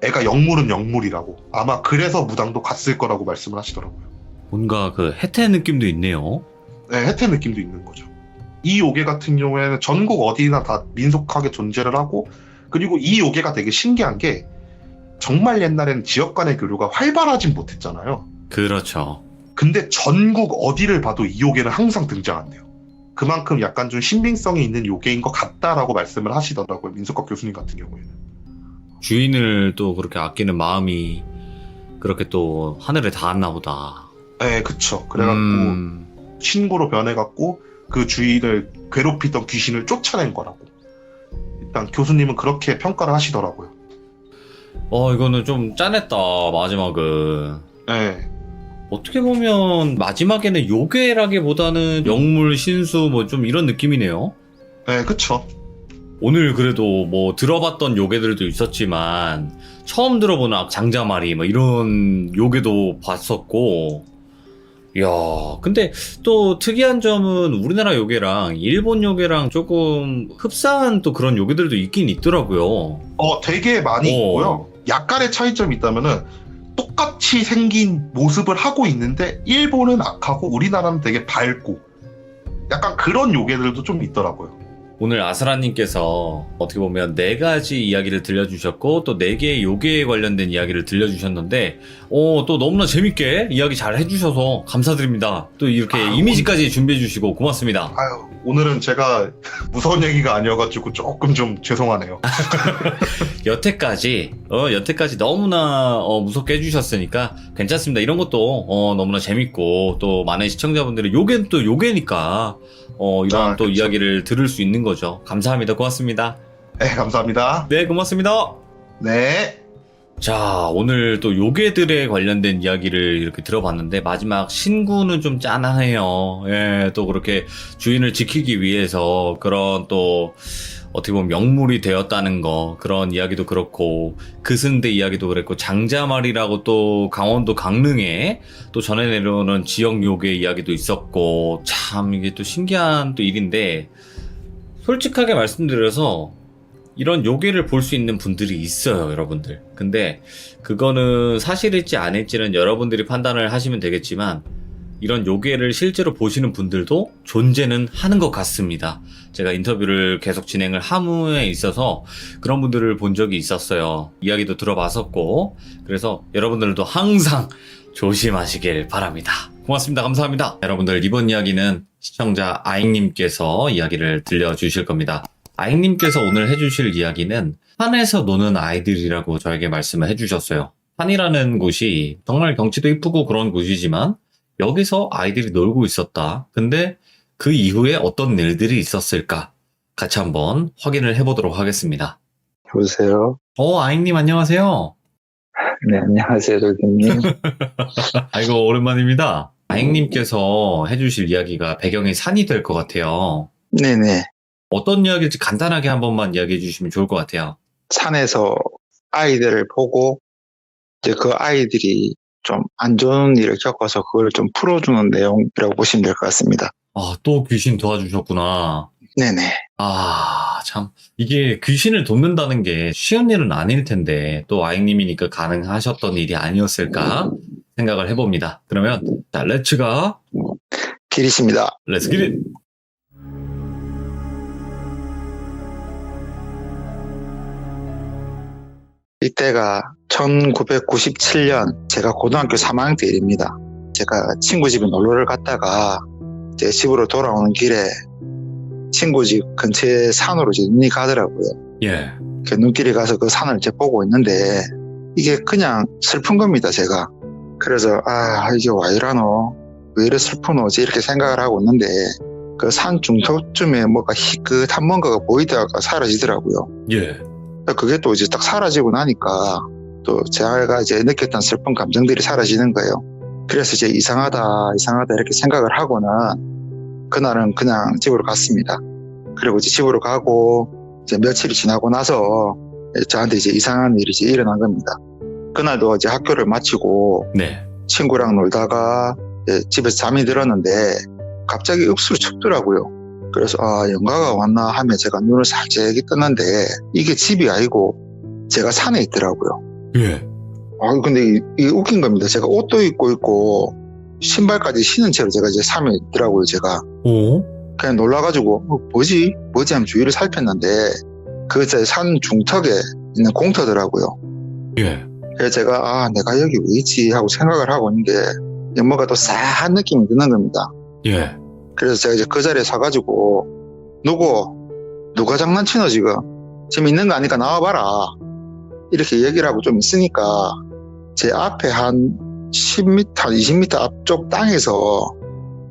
애가 영물은 영물이라고. 아마 그래서 무당도 갔을 거라고 말씀을 하시더라고요. 뭔가 그 혜태 느낌도 있네요. 네, 혜태 느낌도 있는 거죠. 이 요괴 같은 경우에는 전국 어디나 다 민속하게 존재를 하고, 그리고 이 요괴가 되게 신기한 게 정말 옛날에는 지역 간의 교류가 활발하진 못했잖아요. 그렇죠. 근데 전국 어디를 봐도 이 요괴는 항상 등장한대요. 그만큼 약간 좀 신빙성이 있는 요괴인 것 같다라고 말씀을 하시더라고요. 민속학 교수님 같은 경우에는. 주인을 또 그렇게 아끼는 마음이 그렇게 또 하늘에 닿았나 보다. 네, 그쵸. 그래갖고 신고로 변해갖고 그 주인을 괴롭히던 귀신을 쫓아낸 거라고. 일단 교수님은 그렇게 평가를 하시더라고요. 이거는 좀 짠했다, 마지막은. 네. 어떻게 보면 마지막에는 요괴라기보다는 영물, 신수 뭐 좀 이런 느낌이네요. 네, 그쵸. 오늘 그래도 뭐 들어봤던 요괴들도 있었지만 처음 들어보는 장자마리 뭐 이런 요괴도 봤었고, 이야, 근데 또 특이한 점은 우리나라 요괴랑 일본 요괴랑 조금 흡사한 또 그런 요괴들도 있긴 있더라고요. 되게 많이 있고요. 약간의 차이점이 있다면은 똑같이 생긴 모습을 하고 있는데 일본은 악하고 우리나라는 되게 밝고 약간 그런 요괴들도 좀 있더라고요. 오늘 아스라님께서 어떻게 보면 4가지 이야기를 들려주셨고 또 4개의 요괴에 관련된 이야기를 들려주셨는데 또 너무나 재밌게 이야기 잘 해주셔서 감사드립니다. 또 이렇게 이미지까지 준비해주시고 고맙습니다. 오늘은 제가 무서운 얘기가 아니어가지고 조금 좀 죄송하네요. 여태까지 너무나 무섭게 해주셨으니까 괜찮습니다. 이런 것도 너무나 재밌고 또 많은 시청자분들이 요괴는 또 요괴니까 이런 또 그쵸. 이야기를 들을 수 있는 거죠. 감사합니다. 고맙습니다. 네, 감사합니다. 네, 고맙습니다. 네. 자, 오늘 또 요괴들에 관련된 이야기를 이렇게 들어봤는데 마지막 신구는 좀 짠하네요. 예, 또 그렇게 주인을 지키기 위해서 그런 또 어떻게 보면 명물이 되었다는 거, 그런 이야기도 그렇고, 그승대 이야기도 그랬고, 장자말이라고 또 강원도 강릉에 또 전해 내려오는 지역 요괴 이야기도 있었고, 참 이게 또 신기한 또 일인데, 솔직하게 말씀드려서 이런 요괴를 볼 수 있는 분들이 있어요, 여러분들. 근데 그거는 사실일지 아닐지는 여러분들이 판단을 하시면 되겠지만, 이런 요괴를 실제로 보시는 분들도 존재는 하는 것 같습니다. 제가 인터뷰를 계속 진행을 함에 있어서 그런 분들을 본 적이 있었어요. 이야기도 들어봤었고, 그래서 여러분들도 항상 조심하시길 바랍니다. 고맙습니다. 감사합니다. 여러분들, 이번 이야기는 시청자 아잉님께서 이야기를 들려주실 겁니다. 아잉님께서 오늘 해주실 이야기는 산에서 노는 아이들이라고 저에게 말씀을 해주셨어요. 산이라는 곳이 정말 경치도 이쁘고 그런 곳이지만 여기서 아이들이 놀고 있었다. 근데 그 이후에 어떤 일들이 있었을까? 같이 한번 확인을 해보도록 하겠습니다. 여보세요? 아잉님 안녕하세요. 네, 안녕하세요, 돌기님. 아이고, 오랜만입니다. 아잉님께서 해주실 이야기가 배경이 산이 될 것 같아요. 네네. 어떤 이야기일지 간단하게 한 번만 이야기해 주시면 좋을 것 같아요. 산에서 아이들을 보고, 이제 그 아이들이 좀 안 좋은 일을 겪어서 그걸 좀 풀어주는 내용이라고 보시면 될 것 같습니다. 또 귀신 도와주셨구나. 네네. 참. 이게 귀신을 돕는다는 게 쉬운 일은 아닐 텐데, 또 아잉님이니까 가능하셨던 일이 아니었을까 생각을 해봅니다. 그러면, 자, 렛츠가, 길이십니다. 렛츠 기릿! 이때가 1997년 제가 고등학교 3학년 때 일입니다. 제가 친구 집에 놀러를 갔다가 제 집으로 돌아오는 길에 친구 집 근처에 산으로 이제 눈이 가더라고요. 예. 그 눈길에 가서 그 산을 이제 보고 있는데 이게 그냥 슬픈 겁니다, 제가. 그래서 이게 왜 이러노? 왜 이래 슬프노? 이렇게 생각을 하고 있는데 그 산 중턱쯤에 뭔가 희끗한 뭔가가 보이다가 사라지더라고요. 예. 그게 또 이제 딱 사라지고 나니까 또 제가 이제 느꼈던 슬픈 감정들이 사라지는 거예요. 그래서 이제 이상하다 이렇게 생각을 하고는 그날은 그냥 집으로 갔습니다. 그리고 이제 집으로 가고 이제 며칠이 지나고 나서 저한테 이제 이상한 일이 이제 일어난 겁니다. 그날도 이제 학교를 마치고 네. 친구랑 놀다가 이제 집에서 잠이 들었는데 갑자기 억수로 춥더라고요. 그래서 영가가 왔나 하며 제가 눈을 살짝 떴는데 이게 집이 아니고 제가 산에 있더라고요. 예. 근데 이게 웃긴 겁니다. 제가 옷도 입고 있고 신발까지 신은 채로 제가 이제 산에 있더라고요. 제가 오? 그냥 놀라가지고 뭐지 하면 주위를 살폈는데 그 산 중턱에 있는 공터더라고요. 예. 그래서 제가 내가 여기 왜 있지 하고 생각을 하고 있는데 뭔가 또 싸한 느낌이 드는 겁니다. 예. 그래서 제가 이제 그 자리에 서가지고 누가 장난치노 지금 있는 거 아니까 나와봐라 이렇게 얘기를 하고 좀 있으니까 제 앞에 한 10m, 20m 앞쪽 땅에서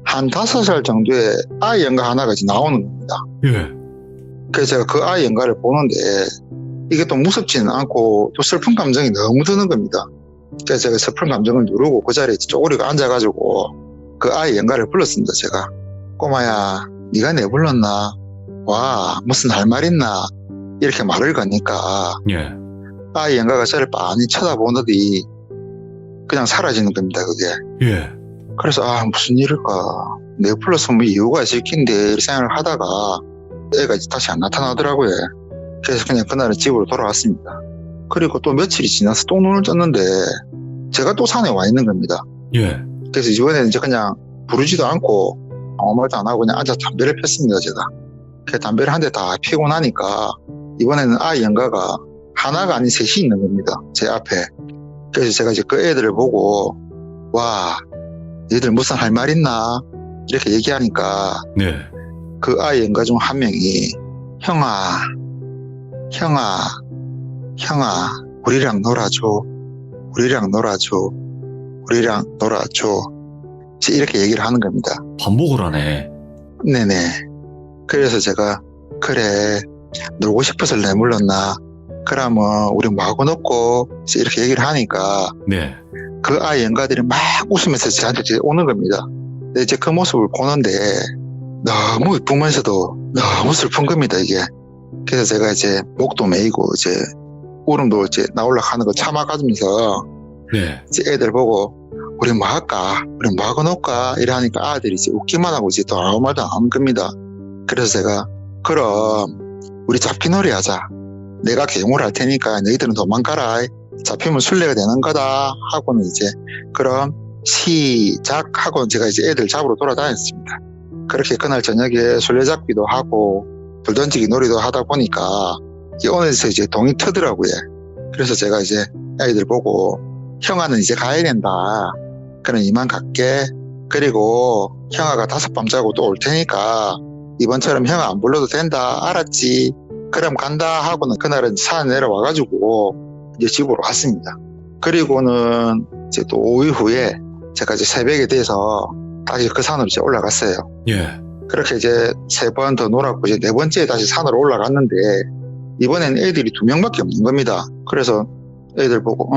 한 5살 정도의 아이 연가 하나가 이제 나오는 겁니다. 예. 그래서 제가 그 아이 연가를 보는데 이게 또 무섭지는 않고 또 슬픈 감정이 너무 드는 겁니다. 그래서 제가 슬픈 감정을 누르고 그 자리에 쪼그리고 앉아가지고 그 아이 연가를 불렀습니다. 제가 꼬마야 네가 내 불렀나? 와 무슨 할 말 있나? 이렇게 말을 거니까 예. 아이 연가가 저를 빤히 쳐다보더니 그냥 사라지는 겁니다. 그게. 예. 그래서 무슨 일일까? 내가 불렀으면 뭐 이유가 있을 텐데 이렇게 생각을 하다가 애가 이제 다시 안 나타나더라고요. 그래서 그냥 그날은 집으로 돌아왔습니다. 그리고 또 며칠이 지나서 또 눈을 떴는데 제가 또 산에 와 있는 겁니다. 예. 그래서 이번에는 이제 그냥 부르지도 않고 아무 말도 안 하고 그냥 앉아서 담배를 폈습니다. 제가. 그 담배를 한 대 다 피고 나니까 이번에는 아이 연가가 하나가 아닌 셋이 있는 겁니다. 제 앞에. 그래서 제가 이제 그 애들을 보고 와 얘들 무슨 할 말 있나 이렇게 얘기하니까 네. 그 아이 연가 중 한 명이 형아 우리랑 놀아줘 이렇게 얘기를 하는 겁니다. 반복을 하네. 네네. 그래서 제가 그래 놀고 싶어서 내물렀나 그러면 우리 뭐하고 놀고 이렇게 얘기를 하니까 네. 그 아이 연가들이 막 웃으면서 저한테 이제 오는 겁니다. 근데 이제 그 모습을 보는데 너무 이쁘면서도 너무 슬픈 겁니다, 이게. 그래서 제가 이제 목도 메이고 이제 울음도 이제 나올라 하는 거 참아가면서 네. 이제 애들 보고 우리 뭐 할까? 우리 뭐 하고 놀까? 이러니까 아들이 이제 웃기만 하고 이제 또 아무 말도 안 하는 겁니다. 그래서 제가 그럼 우리 잡기놀이 하자. 내가 괴물할 테니까 너희들은 도망가라. 잡히면 술래가 되는 거다 하고는 이제 그럼 시작 하고 제가 이제 애들 잡으러 돌아다녔습니다. 그렇게 그날 저녁에 술래잡기도 하고 돌던지기 놀이도 하다 보니까 어느새 이제 동이 트더라고요. 그래서 제가 이제 아이들 보고 형아는 이제 가야 된다. 그럼 이만 갈게. 그리고 형아가 5밤 자고 또 올 테니까 이번처럼 형아 안 불러도 된다. 알았지? 그럼 간다 하고는 그날은 산 내려와가지고 이제 집으로 왔습니다. 그리고는 이제 또 오후 후에 제가 이제 새벽에 돼서 다시 그 산으로 이제 올라갔어요. 예. 그렇게 이제 3번 더 놀았고 이제 4번째에 다시 산으로 올라갔는데 이번엔 애들이 2명밖에 없는 겁니다. 그래서 애들 보고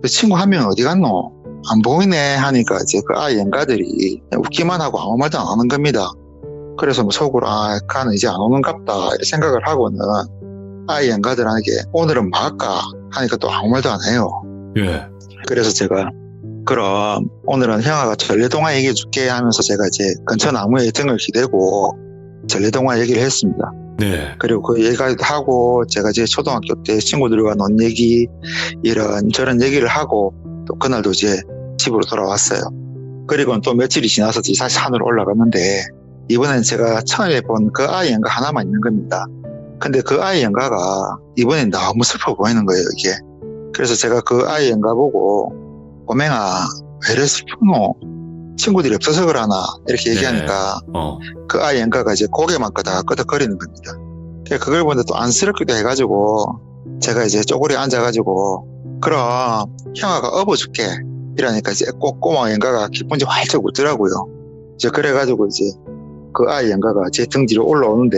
그 친구 한 명 어디 갔노? 안 보이네 하니까 이제 그 아이 연가들이 웃기만 하고 아무 말도 안 하는 겁니다. 그래서 뭐 속으로 가는 이제 안 오는갑다 이렇게 생각을 하고는 아이 연가들에게 오늘은 뭐 할까 하니까 또 아무 말도 안 해요. 예. 그래서 제가 그럼 오늘은 형아가 전래동화 얘기해줄게 하면서 제가 이제 근처 나무에 등을 기대고 전래동화 얘기를 했습니다. 네. 그리고 그 얘기도 하고 제가 이제 초등학교 때 친구들과 논 얘기 이런저런 얘기를 하고 또 그날도 이제 집으로 돌아왔어요. 그리고 또 며칠이 지나서 다시 산으로 올라갔는데 이번엔 제가 처음에 본 그 아이 연가 하나만 있는 겁니다. 근데 그 아이 연가가 이번엔 너무 슬퍼 보이는 거예요, 이게. 그래서 제가 그 아이 연가 보고 꼬맹아 왜 이래 슬프노? 친구들이 없어서 그러나 이렇게 얘기하니까 어. 그 아이 연가가 이제 고개만 끄덕끄덕거리는 겁니다. 그걸 보는데 또 안쓰럽기도 해가지고 제가 이제 쪼그려 앉아가지고 그럼 형아가 업어줄게 이러니까 이제 꼬마 연가가 기쁜지 활짝 웃더라고요. 이제 그래가지고 이제 그 아이 연가가 제 등 뒤로 올라오는데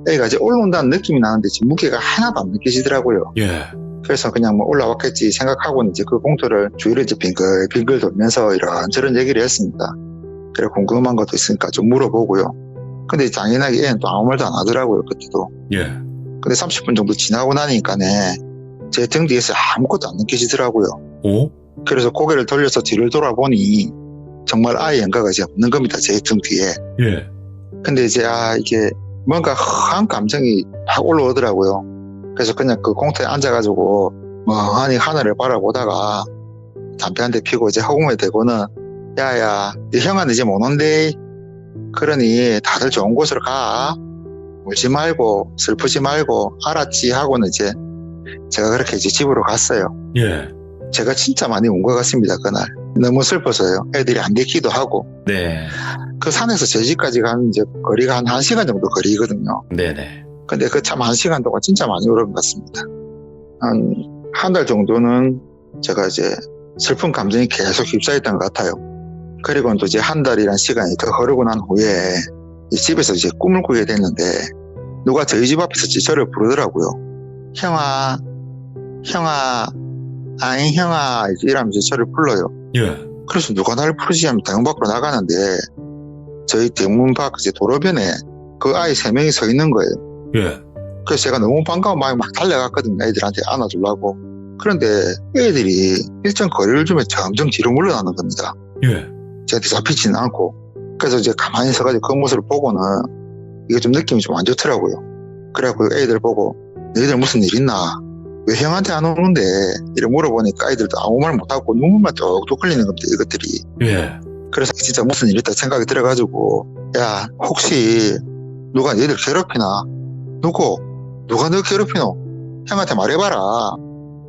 애가 이제 올라온다는 느낌이 나는데 지금 무게가 하나도 안 느껴지더라고요. 예. 그래서 그냥 뭐 올라왔겠지 생각하고는 이제 그 공터를 주위를 이제 빙글빙글 돌면서 이런저런 얘기를 했습니다. 그래 궁금한 것도 있으니까 좀 물어보고요. 근데 당연하게 애는 또 아무 말도 안 하더라고요, 그때도. 예. 근데 30분 정도 지나고 나니까네 제 등 뒤에서 아무것도 안 느껴지더라고요. 오? 그래서 고개를 돌려서 뒤를 돌아보니 정말 아이 연가가 이제 없는 겁니다, 제 등 뒤에. 예. 근데 이제 이게 뭔가 한 감정이 확 올라오더라고요. 그래서 그냥 그 공터에 앉아가지고 멍하니 하늘을 바라보다가 담배 한 대 피고 이제 허공에 대고는 야야 네 형아는 이제 못 온대. 그러니 다들 좋은 곳으로 가. 울지 말고 슬프지 말고 알았지 하고는 이제 제가 그렇게 이제 집으로 갔어요. 예. 제가 진짜 많이 운 것 같습니다, 그날. 너무 슬퍼서요. 애들이 안 데키도 하고. 네. 그 산에서 제 집까지 가는 이제 거리가 한 1시간 정도 거리거든요. 네네. 근데 그 참 1시간 동안 진짜 많이 울은 것 같습니다. 한 달 정도는 제가 이제 슬픈 감정이 계속 휩싸였던 것 같아요. 그리고 또 이제 한 달이란 시간이 더 흐르고 난 후에 이 집에서 이제 꿈을 꾸게 됐는데 누가 저희 집 앞에서 저를 부르더라고요. 형아, 아잉 형아 이러면서 저를 불러요. 예. 그래서 누가 나를 부르지 하면 대문 밖으로 나가는데 저희 대문 밖 이제 도로변에 그 아이 3명이 서 있는 거예요. 예. 그래서 제가 너무 반가운 마음에 막 달려갔거든요. 애들한테 안아주려고. 그런데 애들이 일정 거리를 주면 점점 뒤로 물러나는 겁니다. 예. 저한테 잡히지는 않고. 그래서 이제 가만히 서가지고 그 모습을 보고는 이게 좀 느낌이 좀 안 좋더라고요. 그래갖고 애들 보고 너희들 무슨 일 있나? 왜 형한테 안 오는데? 이렇게 물어보니까 아이들도 아무 말 못하고 눈물만 뚝뚝 흘리는 겁니다. 이것들이. 예. 그래서 진짜 무슨 일 있다 생각이 들어가지고 야 혹시 누가 너희들 괴롭히나? 누가 너 괴롭히노? 형한테 말해봐라.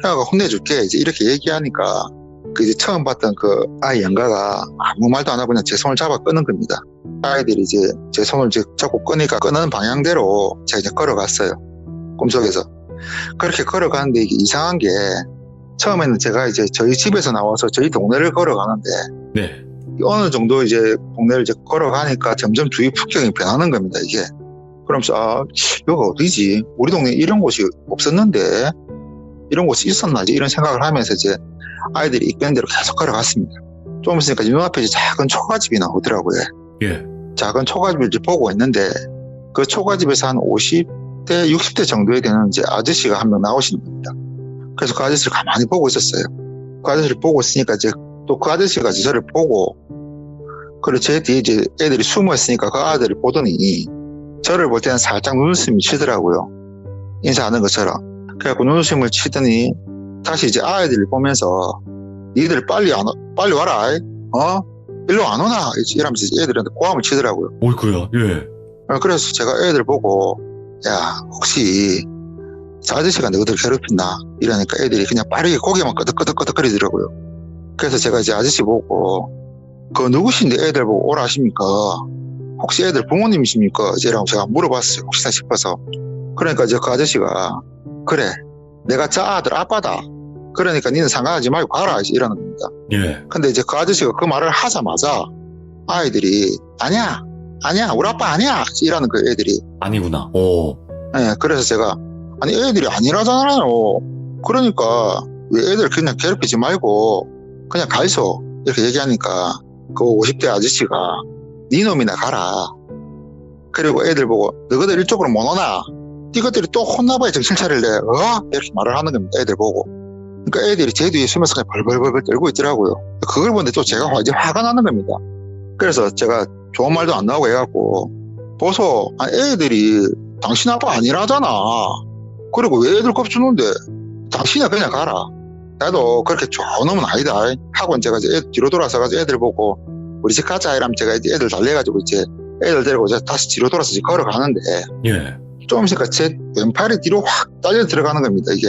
형아가 혼내줄게. 이제 이렇게 얘기하니까 그 이제 처음 봤던 그 아이 연가가 아무 말도 안 하고 그냥 제 손을 잡아 끄는 겁니다. 아이들이 이제 제 손을 이제 잡고 끄니까 끄는 방향대로 제가 이제 걸어갔어요. 꿈속에서. 그렇게 걸어가는데 이게 이상한 게 처음에는 제가 이제 저희 집에서 나와서 저희 동네를 걸어가는데 네. 어느 정도 이제 동네를 이제 걸어가니까 점점 주위 풍경이 변하는 겁니다, 이게. 그러면서, 여기가 어디지? 우리 동네에 이런 곳이 없었는데, 이런 곳이 있었나? 이런 생각을 하면서 이제 아이들이 이끄는 대로 계속 걸어갔습니다. 좀 있으니까 눈앞에 이제 작은 초가집이 나오더라고요. 예. 작은 초가집을 이제 보고 있는데, 그 초가집에서 한 50대, 60대 정도에 되는 이제 아저씨가 한 명 나오시는 겁니다. 그래서 그 아저씨를 가만히 보고 있었어요. 그 아저씨를 보고 있으니까 이제 또 그 아저씨가 이제 저를 보고, 그리고 제 뒤에 이제 애들이 숨어 있으니까 그 아들이 보더니 저를 볼 때는 살짝 눈웃음이 치더라고요. 인사하는 것처럼. 그래갖고 눈웃음을 치더니 다시 이제 아이들을 보면서 니들 빨리 와라. 일로 안 오나? 이러면서 애들한테 고함을 치더라고요. 어이구야. 예. 그래서 제가 애들 보고 야 혹시 저 아저씨가 너희들 괴롭힌다 이러니까 애들이 그냥 빠르게 고개만 끄덕끄덕거리더라고요. 그래서 제가 이제 아저씨 보고 그 누구신데 애들 보고 오라 하십니까? 혹시 애들 부모님이십니까? 이라고 제가 물어봤어요. 혹시나 싶어서. 그러니까 이제 그 아저씨가 그래 내가 저 아들 아빠다. 그러니까 니는 상관하지 말고 가라 이러는 겁니다. 예. 근데 이제 그 아저씨가 그 말을 하자마자 아이들이 아니야 우리 아빠 아니야 이러는 그 애들이. 아니구나. 오. 네, 그래서 제가 아니 애들이 아니라잖아요. 그러니까 왜 애들 그냥 괴롭히지 말고 그냥 가 있어 이렇게 얘기하니까 그 50대 아저씨가 네 놈이나 가라. 그리고 애들 보고 너희들 이쪽으로 못 오나? 이것들이 또 혼나봐야 정신 차릴래. 이렇게 말을 하는 겁니다. 애들 보고. 그러니까 애들이 제 뒤에 숨어서 그냥 벌벌벌 떨고 있더라고요. 그걸 보는데 또 제가 이제 화가 나는 겁니다. 그래서 제가 좋은 말도 안 나오고 해갖고 보소 애들이 당신 아빠 아니라잖아. 그리고 왜 애들 겁주는데 당신이 그냥 가라. 나도 그렇게 좋은 놈은 아니다 하고 제가 이제 뒤로 돌아서가지고 애들 보고 우리 집 가자 이러면 제가 이제 애들 달래가지고 이제 애들 데리고 이제 다시 뒤로 돌아서 이제 걸어가는데 예. 좀 있으니까 제 왼팔이 뒤로 확 딸려 들어가는 겁니다. 이게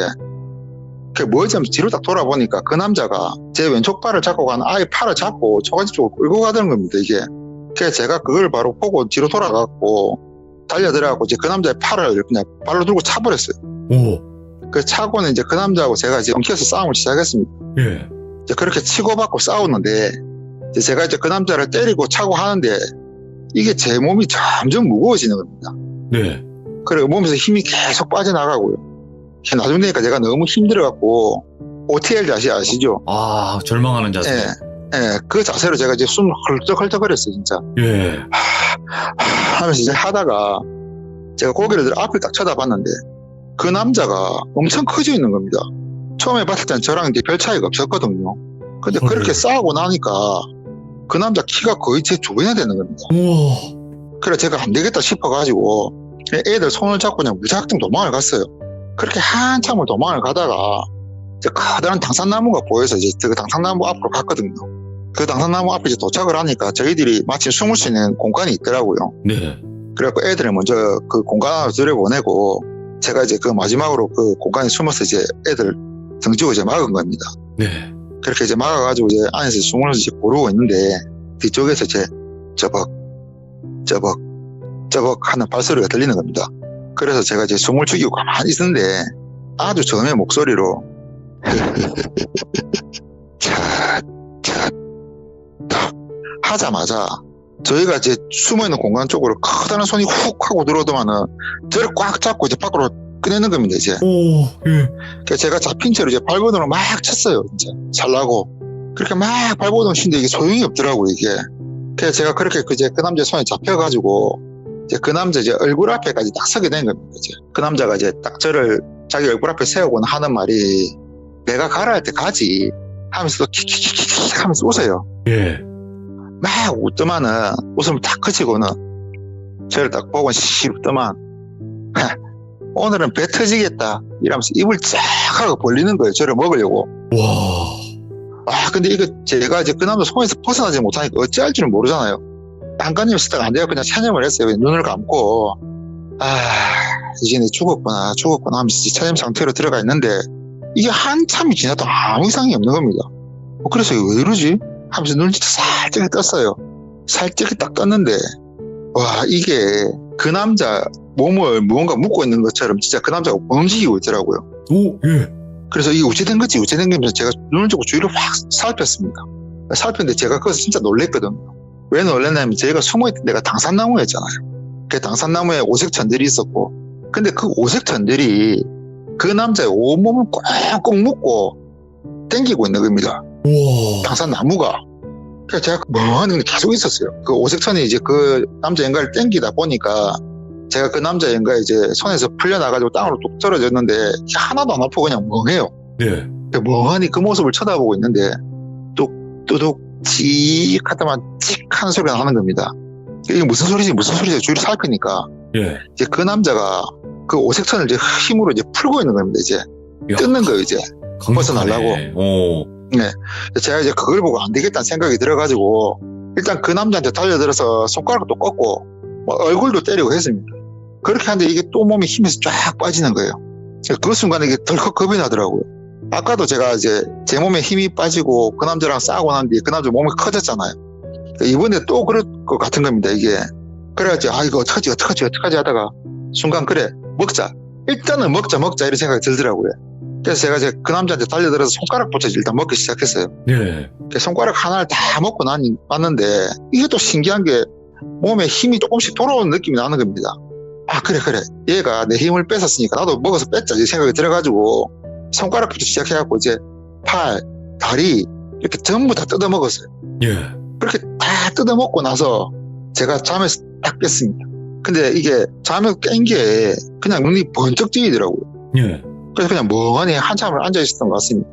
그게 뭐지 하면서 뒤로 딱 돌아보니까 그 남자가 제 왼쪽 발을 잡고 간 아이 팔을 잡고 초가집 쪽으로 끌고 가더는 겁니다, 이게. 그래서 제가 그걸 바로 보고 뒤로 돌아가고 달려들어가고 이제 그 남자의 팔을 그냥 발로 들고 차버렸어요. 오. 그 차고는 이제 그 남자하고 제가 이제 엉켜서 싸움을 시작했습니다. 예. 이제 그렇게 치고받고 싸우는데 이제 제가 이제 그 남자를 때리고 차고 하는데 이게 제 몸이 점점 무거워지는 겁니다. 네. 그리고 몸에서 힘이 계속 빠져나가고요. 나중에 되니까 제가 너무 힘들어갖고 OTL 자세 아시죠? 아, 절망하는 자세. 예, 예, 그 자세로 제가 이제 숨을 헐떡헐떡거렸어요, 진짜. 예. 하면서 이제 하다가 제가 고개를 들어 앞을 딱 쳐다봤는데 그 남자가 엄청 커져 있는 겁니다. 처음에 봤을 땐 저랑 이제 별 차이가 없었거든요. 근데 그래요? 그렇게 싸우고 나니까 그 남자 키가 거의 제 두 배나 되는 겁니다. 우와. 그래 제가 안 되겠다 싶어가지고 애들 손을 잡고 그냥 무작정 도망을 갔어요. 그렇게 한참을 도망을 가다가 이제 커다란 당산나무가 보여서 이제 그 당산나무 앞으로 갔거든요. 그 당산나무 앞에 이제 도착을 하니까 저희들이 마침 숨을 수 있는 공간이 있더라고요. 네. 그래갖고 애들을 먼저 그 공간으로 들여보내고 제가 이제 그 마지막으로 그 공간에 숨어서 이제 애들 등지고 이제 막은 겁니다. 네. 그렇게 이제 막아가지고 이제 안에서 숨을 이제 고르고 있는데 뒤쪽에서 이제 저벅 하는 발소리가 들리는 겁니다. 그래서 제가 이제 숨을 죽이고 가만히 있는데 아주 저음의 목소리로 하자마자 저희가 이제 숨어있는 공간 쪽으로 커다란 손이 훅 하고 들어오더만은 저를 꽉 잡고 이제 밖으로 꺼내는 겁니다, 이제. 오, 예. 그래서 제가 잡힌 채로 이제 발버둥을 막 쳤어요, 진짜. 잘나고. 그렇게 막 발버둥 치는데 이게 소용이 없더라고요, 이게. 그래서 제가 그렇게 그 남자 손에 잡혀가지고 이제 그 남자 이제 얼굴 앞에까지 딱 서게 된 겁니다, 이제. 그 남자가 이제 딱 저를 자기 얼굴 앞에 세우고 하는 말이 내가 가라 할 때 가지 하면서 또 킥킥킥킥 하면서 웃어요. 예. 막 웃더만은 웃음을 탁 그치고는 저를 딱 보고 웃더만 오늘은 배 터지겠다 이러면서 입을 쫙 하고 벌리는 거예요. 저를 먹으려고. 와. 근데 이거 제가 이제 그 남자 손에서 벗어나지 못하니까 어찌할 줄은 모르잖아요. 잠깐이면 쓰다가 안 돼요. 그냥 체념을 했어요. 눈을 감고 이제 내 죽었구나 하면서 체념 상태로 들어가 있는데 이게 한참이 지나도 아무 이상이 없는 겁니다. 그래서 왜 이러지? 하면서 눈을 살짝 떴어요. 살짝 딱 떴는데 와 이게 그 남자 몸을 무언가 묶고 있는 것처럼 진짜 그 남자가 움직이고 있더라고요. 오, 예. 그래서 이게 어찌된 거지 하면서 제가 눈을 뜨고 주위를 확 살폈습니다. 살폈는데 제가 거기서 진짜 놀랬거든요. 왜 놀랬냐면 저희가 숨어있던 데가 당산나무였잖아요. 그 당산나무에 오색천들이 있었고 근데 그 오색천들이 그 남자의 온몸을 꽁꽁 묶고 당기고 있는 겁니다. 우와. 당산나무가. 그래서 제가 멍하니 계속 있었어요. 그 오색천이 이제 그 남자 연가를 당기다 보니까 제가 그 남자 연가 이제 손에서 풀려나가지고 땅으로 뚝 떨어졌는데 하나도 안 아프고 그냥 멍해요. 네. 멍하니 그 모습을 쳐다보고 있는데 뚝뚝 찌익 하다만 찍 하는 소리가 나는 겁니다. 이게 무슨 소리지 주위를 살피니까 예. 이제 그 남자가 그 오색천을 이제 힘으로 이제 풀고 있는 겁니다. 이제 뜯는 거예요. 이제 벗어나려고. 오. 네. 제가 이제 그걸 보고 안 되겠다는 생각이 들어가지고 일단 그 남자한테 달려들어서 손가락도 꺾고 얼굴도 때리고 했습니다. 그렇게 하는데 이게 또 몸에 힘에서 쫙 빠지는 거예요. 그 순간에 이게 덜컥 겁이 나더라고요. 아까도 제가 이제 제 몸에 힘이 빠지고 그 남자랑 싸우고 난 뒤에 그 남자 몸이 커졌잖아요. 이번에 또 그럴 것 같은 겁니다, 이게. 그래가지고 이거 어떡하지 하다가 순간 그래 먹자. 일단은 먹자 이런 생각이 들더라고요. 그래서 제가 이제 그 남자한테 달려들어서 손가락부터 일단 먹기 시작했어요. 네. 손가락 하나를 다 먹고 났는데 이게 또 신기한 게 몸에 힘이 조금씩 돌아오는 느낌이 나는 겁니다. 그래 얘가 내 힘을 뺏었으니까 나도 먹어서 뺐자 이 생각이 들어가지고 손가락부터 시작해갖고 이제 팔, 다리 이렇게 전부 다 뜯어먹었어요. 예. 그렇게 다 뜯어먹고 나서 제가 잠에서 딱 깼습니다. 근데 이게 잠에 깬 게 그냥 눈이 번쩍 뜨이더라고요. 예. 그래서 그냥 멍하니 한참을 앉아있었던 것 같습니다.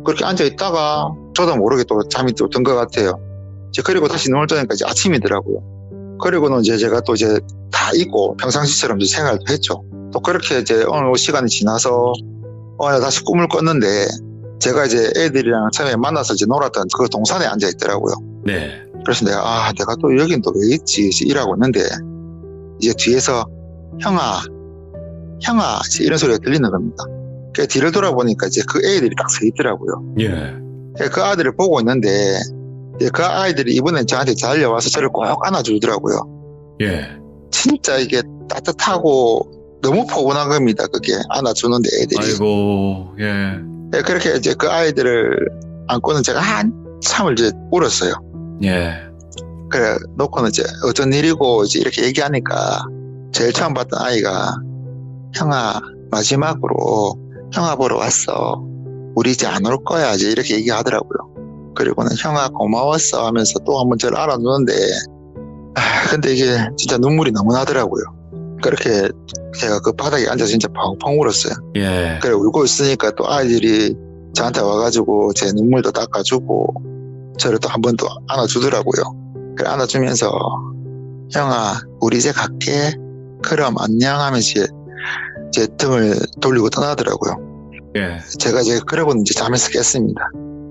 그렇게 앉아있다가 저도 모르게 또 잠이 또 든 것 같아요. 그리고 다시 눈을 뜨니까 이제 아침이더라고요. 그리고는 이제 제가 또 이제 다 잊고 평상시처럼 이제 생활도 했죠. 또 그렇게 이제 어느 시간이 지나서 다시 꿈을 꿨는데 제가 이제 애들이랑 처음에 만나서 이제 놀았던 그 동산에 앉아있더라고요. 네. 그래서 내가 또 여긴 또 왜 있지 이러고 있는데 이제 뒤에서 형아 이제 이런 소리가 들리는 겁니다. 그 뒤를 돌아보니까 이제 그 애들이 딱 서 있더라고요. 예. 그 아들을 보고 있는데 그 아이들이 이번엔 저한테 달려와서 저를 꼭 안아주더라고요. 예. 진짜 이게 따뜻하고 너무 포근한 겁니다. 그게 안아주는데 애들이. 아이고, 예. 네, 그렇게 이제 그 아이들을 안고는 제가 한참을 이제 울었어요. 예. 그래 놓고는 이제 어쩐 일이고 이제 이렇게 얘기하니까 제일 처음 봤던 아이가 형아 마지막으로 형아 보러 왔어. 우리 이제 안 올 거야. 이제 이렇게 얘기하더라고요. 그리고는 형아 고마웠어 하면서 또 한 번 저를 알아주는데 근데 이게 진짜 눈물이 너무 나더라고요. 그렇게 제가 그 바닥에 앉아서 진짜 펑펑 울었어요. 예. 그래 울고 있으니까 또 아이들이 저한테 와가지고 제 눈물도 닦아주고 저를 또 한 번 또 안아주더라고요. 그래 안아주면서 형아 우리 이제 갈게. 그럼 안녕 하면서 제 등을 돌리고 떠나더라고요. 예. 제가 이제 그러고는 이제 잠에서 깼습니다.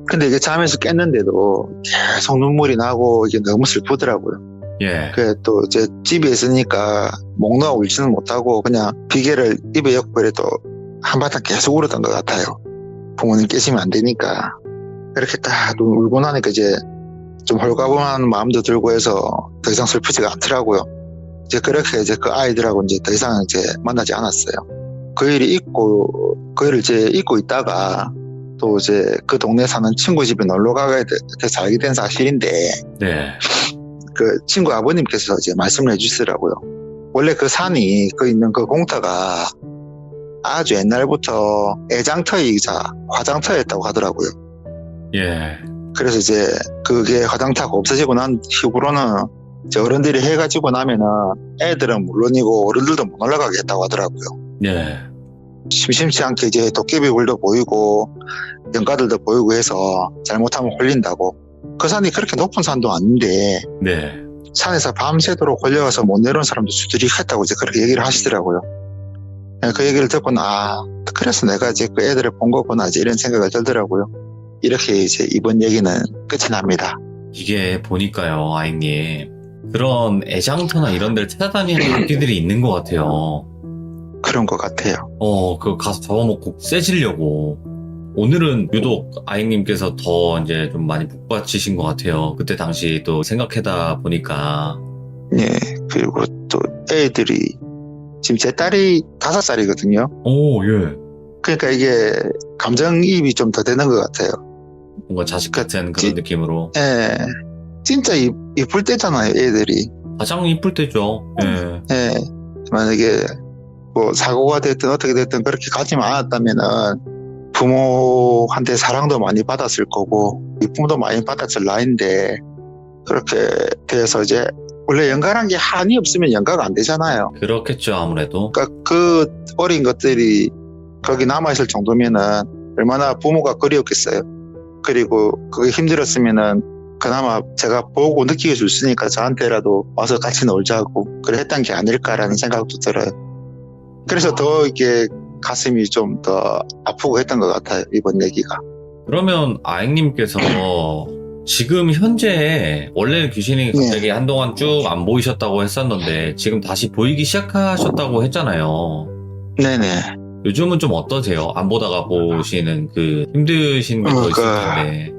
근데 이게 잠에서 깼는데도 계속 눈물이 나고 이게 너무 슬프더라고요. 예. 그래 또 이제 집에 있으니까 목 놓아 울지는 못하고 그냥 비계를 입에 엮고 이래도 한바탕 계속 울었던 것 같아요. 부모님 깨시면 안 되니까. 그렇게 딱 울고 나니까 이제 좀 홀가분한 마음도 들고 해서 더 이상 슬프지가 않더라고요. 이제 그렇게 이제 그 아이들하고 이제 더 이상 이제 만나지 않았어요. 그 일을 이제 잊고 있다가 또 이제 그 동네 사는 친구 집에 놀러 가게 돼서 알게 된 사실인데 네. 그 친구 아버님께서 이제 말씀을 해주시더라고요. 원래 그 산이 그 있는 그 공터가 아주 옛날부터 애장터이자 화장터였다고 하더라고요. 예. 그래서 이제 그게 화장터가 없어지고 난 이후로는 이제 어른들이 해가지고 나면은 애들은 물론이고 어른들도 못 올라가게 했다고 하더라고요. 예. 심심치 않게 이제 도깨비 굴도 보이고 연가들도 보이고 해서 잘못하면 홀린다고. 그 산이 그렇게 높은 산도 아닌데 네. 산에서 밤새도록 걸려가서 못 내려온 사람도 수두리 했다고 이제 그렇게 얘기를 하시더라고요. 그 얘기를 듣고는 그래서 내가 이제 그 애들을 본 거구나 이제 이런 생각을 들더라고요. 이렇게 이제 이번 얘기는 끝이 납니다. 이게 보니까요, 아이님. 그런 애장터나 이런 데를 찾아다니는 도끼들이 있는 것 같아요. 그런 것 같아요. 그거 가서 잡아먹고 세지려고. 오늘은 유독 아이님께서 더 이제 좀 많이 북받치신 것 같아요. 그때 당시 또 생각하다 보니까. 예. 그리고 또 애들이 지금 제 딸이 5살이거든요. 오, 예. 그러니까 이게 감정이입이 좀 더 되는 것 같아요. 뭔가 자식 같은 그런 느낌으로. 예. 진짜 이쁠 때잖아요, 애들이. 가장 이쁠 때죠. 예. 예. 만약에 뭐 사고가 됐든 어떻게 됐든 그렇게 가지만 않았다면은 부모한테 사랑도 많이 받았을 거고 이쁨도 많이 받았을 나이인데 그렇게 돼서 이제 원래 연가란 게 한이 없으면 연가가 안 되잖아요. 그렇겠죠, 아무래도. 그러니까 그 어린 것들이 거기 남아있을 정도면은 얼마나 부모가 그리웠겠어요. 그리고 그게 힘들었으면은 그나마 제가 보고 느끼게 줬으니까 저한테라도 와서 같이 놀자고 그래 했던 게 아닐까라는 생각도 들어요. 그래서 더 이게 가슴이 좀 더 아프고 했던 것 같아요, 이번 얘기가. 그러면 아잉님께서 지금 현재 원래는 귀신이 갑자기 한동안 쭉 안 보이셨다고 했었는데 지금 다시 보이기 시작하셨다고 했잖아요. 네네. 요즘은 좀 어떠세요? 안 보다가 보시는 그 힘드신 게 더 있을 텐데.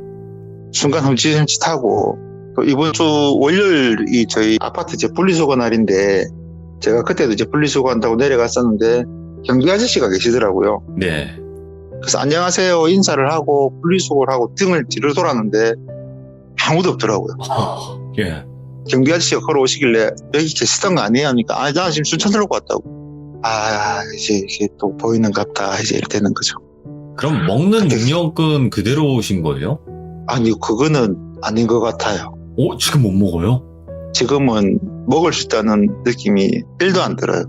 순간 흠칫흠칫하고 또 이번 주 월요일이 저희 아파트 이제 분리수거 날인데 제가 그때도 이제 분리수거한다고 내려갔었는데 경비 아저씨가 계시더라고요. 네. 그래서 안녕하세요 인사를 하고 분리수거를 하고 등을 뒤로 돌았는데 아무도 없더라고요. 예. 경비 아저씨가 걸어오시길래 여기 계시던 거 아니에요? 하니까 나 지금 순천 들고 왔다고. 이제 이게 또 보이는갑다 이제 이렇게 되는 거죠. 그럼 먹는 능력은 그대로신 거예요? 아니 그거는 아닌 것 같아요. 지금 못 먹어요? 지금은 먹을 수 있다는 느낌이 1도 안 들어요.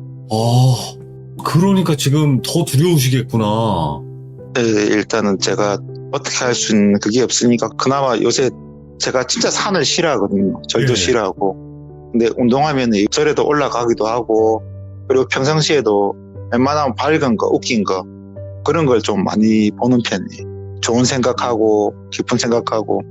그러니까 지금 더 두려우시겠구나. 일단은 제가 어떻게 할 수 있는 그게 없으니까 그나마 요새 제가 진짜 산을 싫어하거든요. 절도 싫어하고. 근데 운동하면 절에도 올라가기도 하고 그리고 평상시에도 웬만하면 밝은 거, 웃긴 거 그런 걸 좀 많이 보는 편이에요. 좋은 생각하고 깊은 생각하고.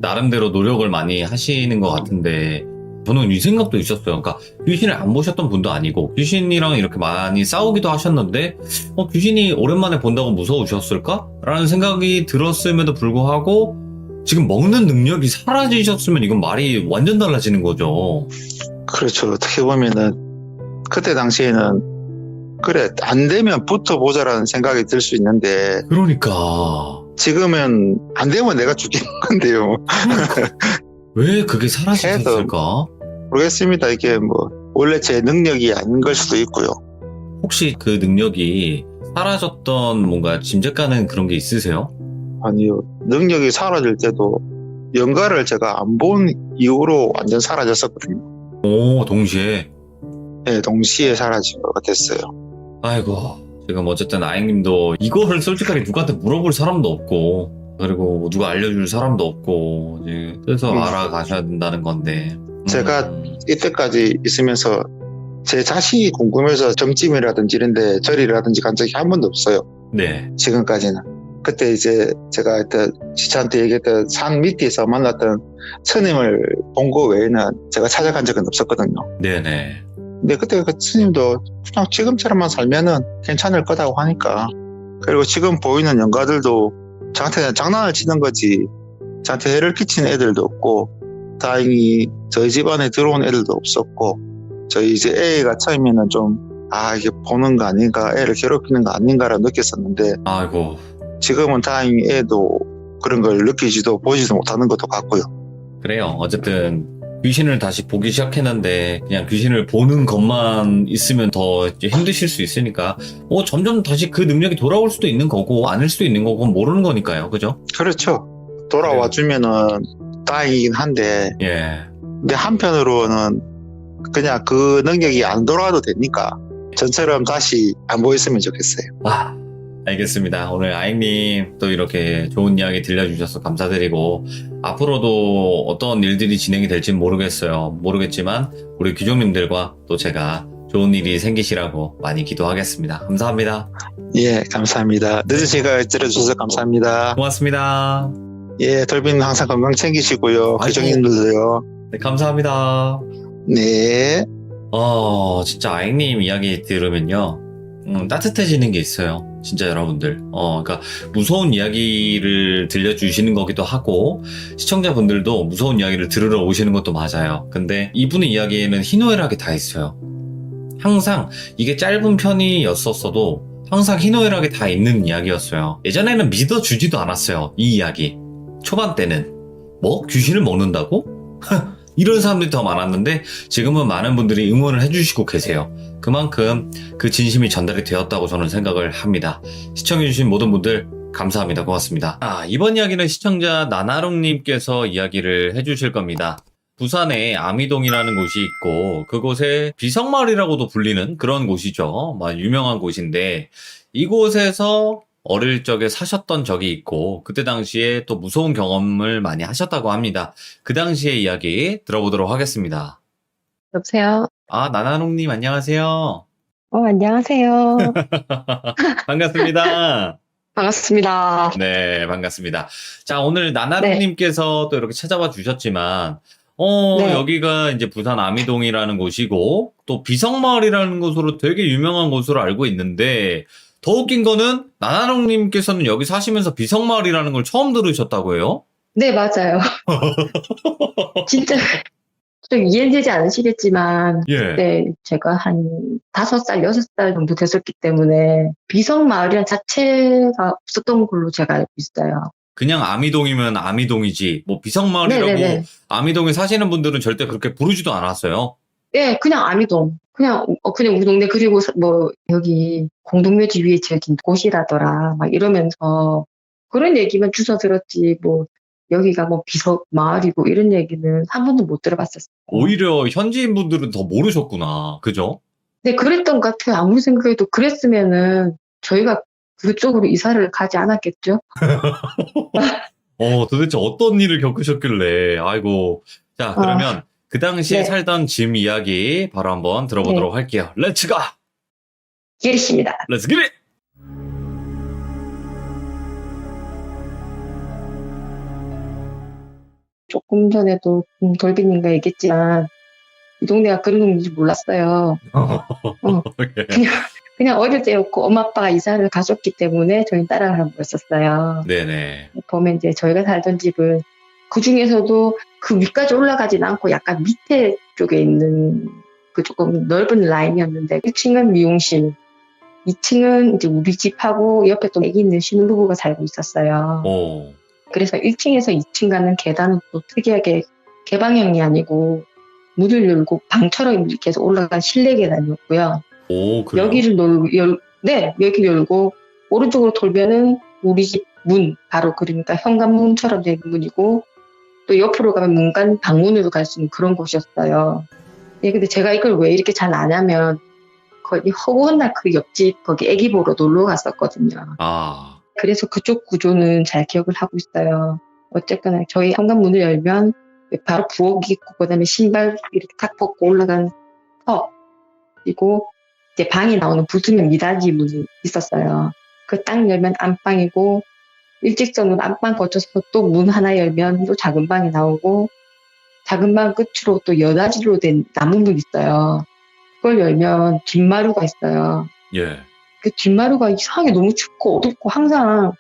나름대로 노력을 많이 하시는 것 같은데 저는 이 생각도 있었어요. 그러니까 귀신을 안 보셨던 분도 아니고 귀신이랑 이렇게 많이 싸우기도 하셨는데 귀신이 오랜만에 본다고 무서우셨을까? 라는 생각이 들었음에도 불구하고 지금 먹는 능력이 사라지셨으면 이건 말이 완전 달라지는 거죠. 그렇죠. 어떻게 보면은 그때 당시에는 그래 안 되면 붙어보자라는 생각이 들 수 있는데 그러니까 지금은 안 되면 내가 죽겠는 건데요. 왜 그게 사라지셨을까? 모르겠습니다. 이게 뭐 원래 제 능력이 아닌 걸 수도 있고요. 혹시 그 능력이 사라졌던 뭔가 짐작 가는 그런 게 있으세요? 아니요. 능력이 사라질 때도 연가를 제가 안 본 이후로 완전 사라졌었거든요. 오, 동시에. 네, 동시에 사라진 것 같았어요. 아이고, 지금 어쨌든 아잉님도 이거를 솔직하게 누구한테 물어볼 사람도 없고, 그리고 뭐 누가 알려줄 사람도 없고, 이제 그래서 알아가셔야 된다는 건데. 제가 이때까지 있으면서 제 자신이 궁금해서 점집이라든지 이런데 절이라든지 간 적이 한 번도 없어요. 네. 지금까지는. 그때 이제 제가 그때 지찬한테 얘기했던 산 밑에서 만났던 스님을 본 거 외에는 제가 찾아간 적은 없었거든요. 네네. 근데 그때 그 스님도 그냥 지금처럼만 살면은 괜찮을 거다고 하니까. 그리고 지금 보이는 영가들도 저한테 장난을 치는 거지 저한테 해를 끼치는 애들도 없고, 다행히 저희 집안에 들어온 애들도 없었고, 저희 이제 애가 처음에는 좀 이게 보는 거 아닌가, 애를 괴롭히는 거 아닌가라 느꼈었는데, 아이고. 지금은 다행히 애도 그런 걸 느끼지도 보지도 못하는 것도 같고요. 그래요. 어쨌든 귀신을 다시 보기 시작했는데 그냥 귀신을 보는 것만 있으면 더 이제 힘드실 수 있으니까 점점 다시 그 능력이 돌아올 수도 있는 거고 아닐 수도 있는 거고 모르는 거니까요. 그죠? 그렇죠. 돌아와 주면은 다행이긴 한데, 예. 근데 한편으로는 그냥 그 능력이 안 돌아와도 되니까 전처럼 다시 안 보였으면 좋겠어요. 알겠습니다. 오늘 아잉님 또 이렇게 좋은 이야기 들려주셔서 감사드리고 앞으로도 어떤 일들이 진행이 될지는 모르겠지만 우리 귀족님들과 또 제가 좋은 일이 생기시라고 많이 기도하겠습니다. 감사합니다. 예, 감사합니다. 늦은 시간 들어주셔서 감사합니다. 고맙습니다. 예, 돌빈 항상 건강 챙기시고요. 아이고. 귀족님들도요. 네, 감사합니다. 네. 진짜 아잉님 이야기 들으면요. 따뜻해지는 게 있어요. 진짜 여러분들. 그러니까 무서운 이야기를 들려주시는 거기도 하고, 시청자분들도 무서운 이야기를 들으러 오시는 것도 맞아요. 근데 이분의 이야기에는 희노애락이 다 있어요. 항상 이게 짧은 편이었었어도 항상 희노애락이 다 있는 이야기였어요. 예전에는 믿어주지도 않았어요. 이 이야기. 초반 때는. 뭐? 귀신을 먹는다고? 이런 사람들이 더 많았는데 지금은 많은 분들이 응원을 해주시고 계세요. 그만큼 그 진심이 전달이 되었다고 저는 생각을 합니다. 시청해주신 모든 분들 감사합니다. 고맙습니다. 이번 이야기는 시청자 나나롱님께서 이야기를 해주실 겁니다. 부산에 아미동이라는 곳이 있고 그곳에 비성마을이라고도 불리는 그런 곳이죠. 유명한 곳인데 이곳에서 어릴 적에 사셨던 적이 있고 그때 당시에 또 무서운 경험을 많이 하셨다고 합니다. 그 당시의 이야기 들어보도록 하겠습니다. 여보세요? 나나롱님 안녕하세요. 안녕하세요. 반갑습니다. 반갑습니다. 네, 반갑습니다. 자, 오늘 나나롱님께서 또 이렇게 찾아와 주셨지만 네. 여기가 이제 부산 아미동이라는 곳이고 또 비성마을이라는 곳으로 되게 유명한 곳으로 알고 있는데 더 웃긴 거는 나나롱님께서는 여기 사시면서 비성마을이라는 걸 처음 들으셨다고 해요? 네, 맞아요. 진짜 좀 이해되지 않으시겠지만 예. 그때 제가 한 5살, 6살 정도 됐었기 때문에 비성마을이란 자체가 없었던 걸로 제가 알고 있어요. 그냥 아미동이면 아미동이지 뭐 비성마을이라고 네네네. 아미동에 사시는 분들은 절대 그렇게 부르지도 않았어요. 네, 그냥 아미동. 그냥 우리 동네, 그리고 뭐 여기 공동묘지 위에 지어진 곳이라더라 막 이러면서 그런 얘기만 주워 들었지 뭐 여기가 뭐 비석 마을이고 이런 얘기는 한 번도 못 들어봤었어요. 오히려 현지인 분들은 더 모르셨구나. 그죠? 네, 그랬던 것 같아요. 아무리 생각해도 그랬으면은 저희가 그쪽으로 이사를 가지 않았겠죠? 도대체 어떤 일을 겪으셨길래 아이고. 자, 그러면 그 당시에 네. 살던 짐 이야기 바로 한번 들어보도록 할게요. 렛츠 가! 예리십니다. 렛츠 기릿! 조금 전에도 돌비님과 얘기했지만 이 동네가 그런 동네인지 몰랐어요. 예. 그냥 어릴 때였고 엄마 아빠가 이사를 가셨기 때문에 저희 따라가고 있었어요. 네네. 보면 이제 저희가 살던 집은 그 중에서도 그 위까지 올라가진 않고 약간 밑에 쪽에 있는 그 조금 넓은 라인이었는데 1층은 미용실, 2층은 이제 우리 집하고 옆에 또 애기 있는 신혼부부가 살고 있었어요. 오. 그래서 1층에서 2층 가는 계단은 또 특이하게 개방형이 아니고 문을 열고 방처럼 이렇게 해서 올라간 실내 계단이었고요. 오, 그래요? 여기를 네, 여기 열고 오른쪽으로 돌면은 우리 집 문, 바로 그러니까 현관문처럼 된 문이고 또 옆으로 가면 문간 방문으로 갈 수 있는 그런 곳이었어요. 예, 근데 제가 이걸 왜 이렇게 잘 아냐면 거기 허구헌날 그 옆집 거기 애기 보러 놀러 갔었거든요. 아, 그래서 그쪽 구조는 잘 기억을 하고 있어요. 어쨌거나 저희 현관문을 열면 바로 부엌이 있고 그다음에 신발 이렇게 탁 벗고 올라간 턱 그리고 이제 방이 나오는 부수면 미닫이 문이 있었어요. 그 딱 열면 안방이고 일직선으로 안방 거쳐서 또 문 하나 열면 또 작은 방이 나오고 작은 방 끝으로 또 여닫이로 된 나무 문 있어요. 그걸 열면 뒷마루가 있어요. 예. 그 뒷마루가 이상하게 너무 춥고 어둡고 항상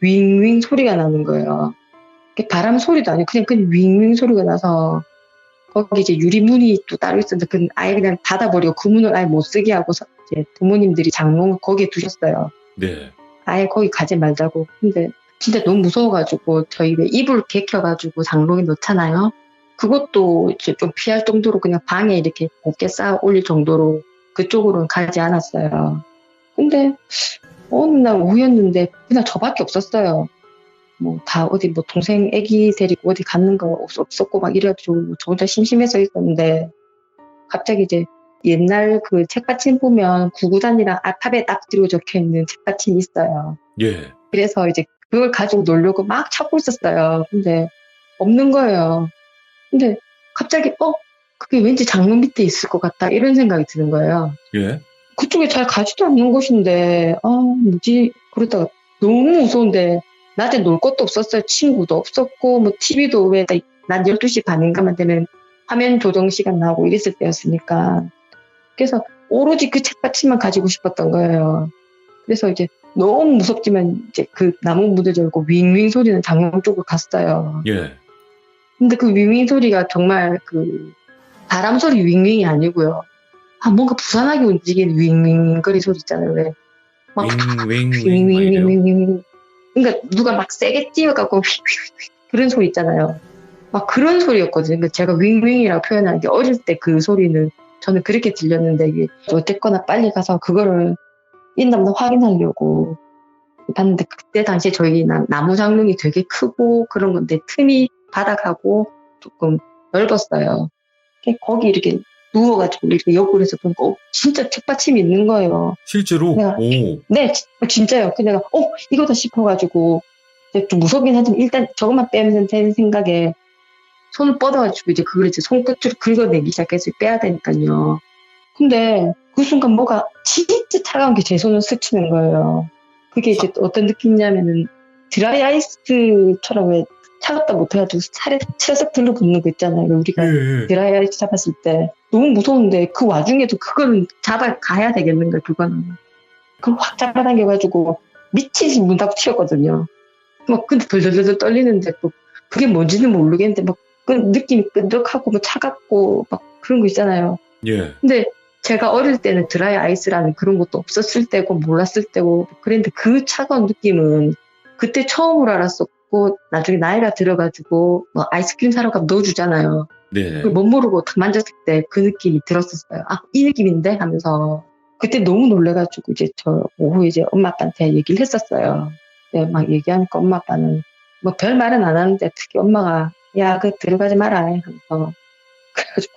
윙윙 소리가 나는 거예요. 바람 소리도 아니고 그냥 윙윙 소리가 나서 거기 이제 유리문이 또 따로 있었는데 그 아예 그냥 닫아버리고 그 문을 아예 못 쓰게 하고 이제 부모님들이 장롱을 거기에 두셨어요. 네. 아예 거기 가지 말자고. 근데 진짜 너무 무서워가지고 저희 왜 이불 개켜가지고 장롱에 넣잖아요. 그것도 이제 좀 피할 정도로 그냥 방에 이렇게 곱게 쌓아 올릴 정도로 그쪽으로는 가지 않았어요. 근데 어느 날 오후였는데 그냥 저밖에 없었어요. 뭐 다 어디 뭐 동생 애기 데리고 어디 갔는 거 없었고 막 이래가지고 저 혼자 심심해서 있었는데 갑자기 이제 옛날 그 책받침 보면 구구단이랑 알파벳 앞뒤로 적혀있는 책받침이 있어요. 예. 그래서 이제 그걸 가지고 놀려고 막 찾고 있었어요. 근데 없는 거예요. 근데 갑자기 그게 왠지 장롱 밑에 있을 것 같다 이런 생각이 드는 거예요. 예. 그쪽에 잘 가지도 않는 곳인데 뭐지 그러다가 너무 무서운데 낮에 놀 것도 없었어요. 친구도 없었고 뭐 TV도 왜 난 12시 반인가만 되면 화면 조정 시간 나오고 이랬을 때였으니까 그래서 오로지 그 책받침만 가지고 싶었던 거예요. 그래서 이제 너무 무섭지만 이제 그 나무 무대 열고 윙윙 소리는 장롱 쪽으로 갔어요. 예. 근데 그 윙윙 소리가 정말 그 바람 소리 윙윙이 아니고요. 뭔가 부산하게 움직이는 윙윙 거리 소리 있잖아요. 왜? 막 윙윙윙 막 이래요. 윙윙윙. 그러니까 누가 막 세게 뛰어가고 그런 소리 있잖아요. 막 그런 소리였거든요. 그러니까 제가 윙윙이라고 표현하는 게 어릴 때 그 소리는 저는 그렇게 들렸는데 이게 어쨌거나 빨리 가서 그거를 있나 없나 확인하려고 봤는데 그때 당시에 저희 나무 장롱이 되게 크고 그런 건데 틈이 바닥하고 조금 넓었어요. 거기 이렇게 누워가지고 이렇게 옆으로 해서 보니까 진짜 책받침이 있는 거예요. 실제로? 내가, 오. 네, 진짜요. 그래서 내가 이거다 싶어가지고 좀 무섭긴 하지만 일단 저것만 빼면 되는 생각에 손을 뻗어가지고 이제 그걸 이제 손끝으로 긁어내기 시작해서 빼야 되니까요. 근데 그 순간 뭐가 진짜 차가운 게 제 손을 스치는 거예요. 그게 이제 어떤 느낌이냐면은 드라이 아이스처럼 왜 차갑다 못해가지고 살에 치러서 들러붙는 거 있잖아요. 우리가 예. 드라이 아이스 잡았을 때 너무 무서운데 그 와중에도 그거는 잡아가야 되겠는가 그거는. 그걸 확 잡아당겨가지고 미치듯이 문 닫고 튀었거든요. 막 근데 덜덜덜 떨리는데 또 그게 뭔지는 모르겠는데 막 그 느낌이 끈적하고 뭐 차갑고 막 그런 거 있잖아요. 예. 근데 제가 어릴 때는 드라이 아이스라는 그런 것도 없었을 때고 몰랐을 때고 그랬는데 그 차가운 느낌은 그때 처음으로 알았었고 나중에 나이가 들어가지고 뭐 아이스크림 사러 가면 넣어주잖아요. 네. 그걸 못 모르고 딱 만졌을 때 그 느낌이 들었었어요. 이 느낌인데 하면서 그때 너무 놀래가지고 이제 저 오후 이제 엄마 아빠한테 얘기를 했었어요. 네, 막 얘기하니까 엄마 아빠는 뭐 별 말은 안 하는데 특히 엄마가 야, 들어가지 마라 하면서 그래가지고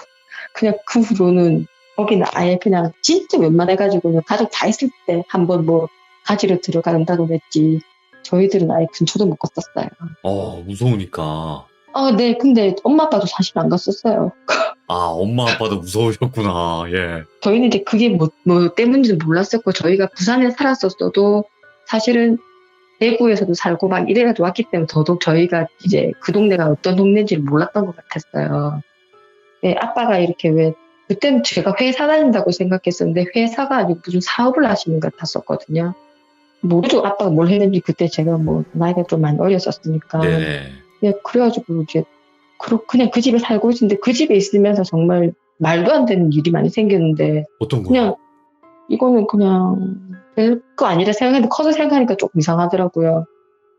그냥 그 후로는 거기는 아예 그냥 진짜 웬만해가지고 가족 다 있을 때 한번 뭐 가지러 들어간다고 했지 저희들은 아예 근처도 못 갔었어요. 무서우니까. 네, 근데 엄마 아빠도 사실 안 갔었어요. 엄마 아빠도 무서우셨구나. 예. 저희는 이제 그게 뭐 때문인지도 몰랐었고 저희가 부산에 살았었어도 사실은 대구에서도 살고 막 이래가지고 왔기 때문에 더더욱 저희가 이제 그 동네가 어떤 동네인지를 몰랐던 것 같았어요. 네, 아빠가 이렇게 왜 그때는 제가 회사 다닌다고 생각했었는데 회사가 아니고 무슨 사업을 하시는 것 같았었거든요. 모르죠. 아빠가 뭘 했는지 그때 제가 뭐 나이가 좀 많이 어렸었으니까. 네. 예, 그래가지고 이제 그냥 그 집에 살고 있었는데 그 집에 있으면서 정말 말도 안 되는 일이 많이 생겼는데 어떤 거요? 그냥 이거는 그냥 별거 아니라 생각했는데 커서 생각하니까 조금 이상하더라고요.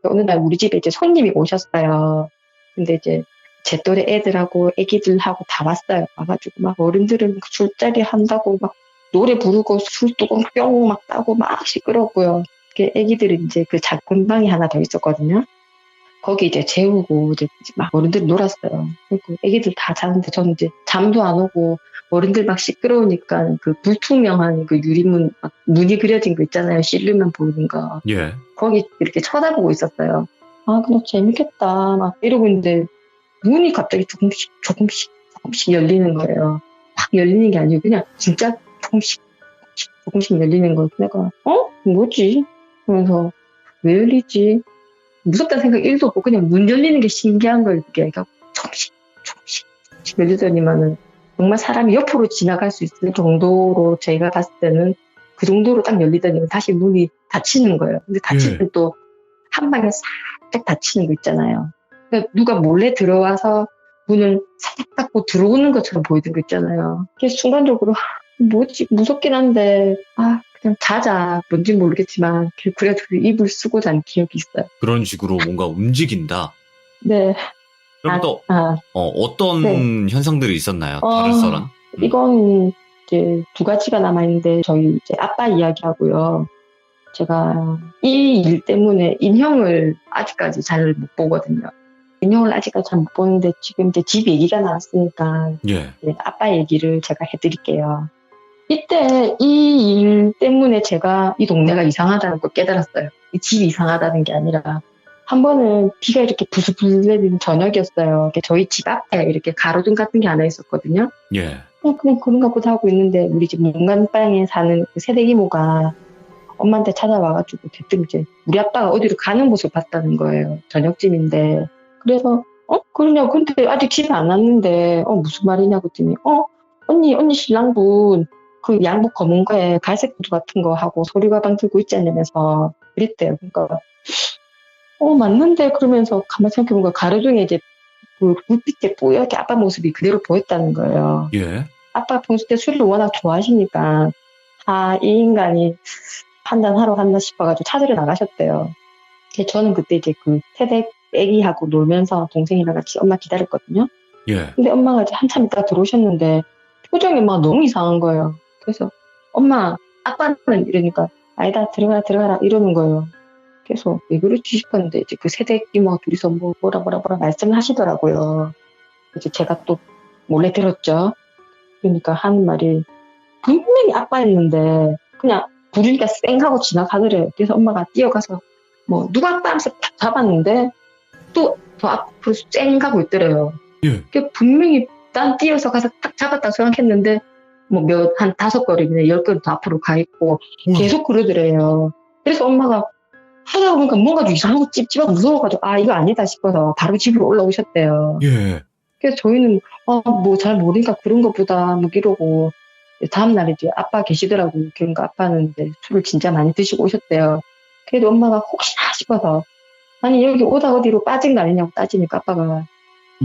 어느 날 우리 집에 이제 손님이 오셨어요. 근데 이제 제 또래 애들하고 애기들하고 다 왔어요. 와가지고 막 어른들은 막 술자리 한다고 막 노래 부르고 술뚜껑 뿅 막 따고 막 시끄럽고요. 애기들은 이제 그 작은 방이 하나 더 있었거든요. 거기 이제 재우고 이제 막 어른들 놀았어요. 그리고 애기들 다 자는데 저는 이제 잠도 안 오고 어른들 막 시끄러우니까 그 불투명한 그 유리문 막 문이 그려진 거 있잖아요. 실루만 보이는 거. 예. 거기 이렇게 쳐다보고 있었어요. 아, 그냥 재밌겠다. 막 이러고 있는데 문이 갑자기 조금씩 열리는 거예요. 확 열리는 게 아니고 그냥 진짜 조금씩 열리는 거예요. 내가 뭐지? 그러면서 왜 열리지? 무섭다는 생각 1도 없고 그냥 문 열리는 게 신기한 거예요. 그게 그러니까 조금씩 열리더니만은 정말 사람이 옆으로 지나갈 수 있을 정도로 제가 봤을 때는 그 정도로 딱 열리더니 다시 문이 닫히는 거예요. 근데 닫히면 또 한 방에 살짝 닫히는 거 있잖아요. 그러니까 누가 몰래 들어와서 문을 살짝 닫고 들어오는 것처럼 보이는 거 있잖아요. 그래서 순간적으로 뭐지 무섭긴 한데 그냥 자자 뭔지 모르겠지만 그래가지고 이불 쓰고 잔 기억이 있어요. 그런 식으로 뭔가 움직인다. 네. 그럼 또 어떤 네. 현상들이 있었나요? 다른 썰은? 이건 이제 두 가지가 남아있는데 저희 이제 아빠 이야기하고요. 제가 이 일 때문에 인형을 아직까지 잘 못 보거든요. 인형을 아직까지 잘 못 보는데 지금 이제 집 얘기가 나왔으니까 예. 네, 아빠 얘기를 제가 해드릴게요. 이때 이 일 때문에 제가 이 동네가 이상하다는 걸 깨달았어요. 이 집이 이상하다는 게 아니라 한 번은 비가 이렇게 부슬부슬 내리는 저녁이었어요. 저희 집 앞에 이렇게 가로등 같은 게 하나 있었거든요. 예. 그냥 그런가 보다 하고 있는데 우리 집 문간방에 사는 그 새댁 이모가 엄마한테 찾아와가지고 대뜸 이제 우리 아빠가 어디로 가는 모습을 봤다는 거예요. 저녁쯤인데. 그래서 그러냐고 근데 아직 집에 안 왔는데 무슨 말이냐고 했더니 언니 신랑분 그 양복 검은 거에 갈색 구두 같은 거 하고 소리 가방 들고 있지 않냐면서 그랬대요. 그러니까 맞는데 그러면서 가만히 생각해보니까 가로등에 이제 그 불빛에 뿌옇게 아빠 모습이 그대로 보였다는 거예요. 예. 아빠 평소 때 술을 워낙 좋아하시니까 이 인간이 판단하러 갔나 싶어가지고 찾으러 나가셨대요. 저는 그때 이제 그 새댁 애기하고 놀면서 동생이랑 같이 엄마 기다렸거든요. 예. 근데 엄마가 이제 한참 있다 들어오셨는데 표정이 막 너무 이상한 거예요. 그래서 엄마 아빠는 이러니까 아니다 들어가라 이러는 거예요. 그래서 왜 그러지 싶었는데 이제 그 새댁 이모가 둘이서 뭐라 말씀을 하시더라고요. 이제 제가 또 몰래 들었죠. 그러니까 하는 말이 분명히 아빠였는데 그냥 부르니까 쌩 하고 지나가더래요. 그래서 엄마가 뛰어가서 뭐 누가 아빠 하면서 탁 잡았는데 또 더 앞으로 쌩 가고 있더래요. 예. 분명히 난 뛰어서 가서 딱 잡았다고 생각했는데 뭐 한 5걸음이나 10걸음 더 앞으로 가 있고 계속 그러더래요. 그래서 엄마가 하다 보니까 뭔가 좀 이상하고 찝찝하고 무서워가지고 이거 아니다 싶어서 바로 집으로 올라오셨대요. 예. 그래서 저희는 뭐 잘 모르니까 그런가 보다 뭐 이러고 다음날 이제 아빠 계시더라고요. 그러니까 아빠는 이제 술을 진짜 많이 드시고 오셨대요. 그래도 엄마가 혹시나 싶어서 아니 여기 오다 어디로 빠진 거 아니냐고 따지니까 아빠가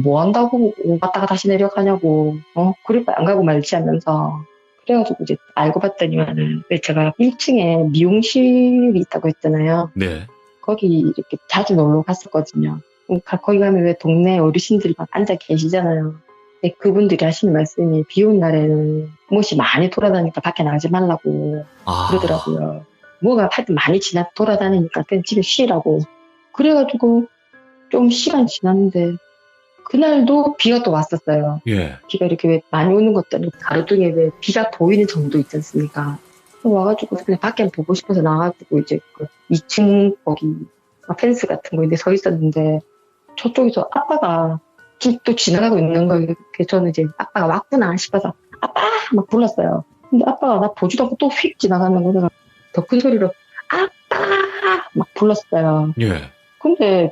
뭐 한다고 갔다가 다시 내려가냐고 그러니까 안 가고 말지 하면서 그래가지고 이제 알고 봤더니만은 제가 1층에 미용실이 있다고 했잖아요. 네. 거기 이렇게 자주 놀러 갔었거든요. 거기 가면 왜 동네 어르신들이 막 앉아 계시잖아요. 근데 그분들이 하시는 말씀이 비 온 날에는 무엇이 많이 돌아다니니까 밖에 나가지 말라고 그러더라고요. 뭐가 하여튼 많이 돌아다니니까 그냥 집에 쉬라고. 그래가지고 좀 시간 지났는데 그날도 비가 또 왔었어요. 예. 비가 이렇게 왜 많이 오는 것도 아니고 가로등에 왜 비가 보이는 정도 있지 않습니까? 와가지고 그냥 밖에 보고 싶어서 나와가지고 이제 그 2층 거기 펜스 같은 거인데 서 있었는데 저쪽에서 아빠가 또 지나가고 있는 거예요. 그래서 저는 이제 아빠가 왔구나 싶어서 아빠 막 불렀어요. 근데 아빠가 나 보지도 않고 또 휙 지나가는 거 내가 더 큰 소리로 아빠 막 불렀어요. 예. 근데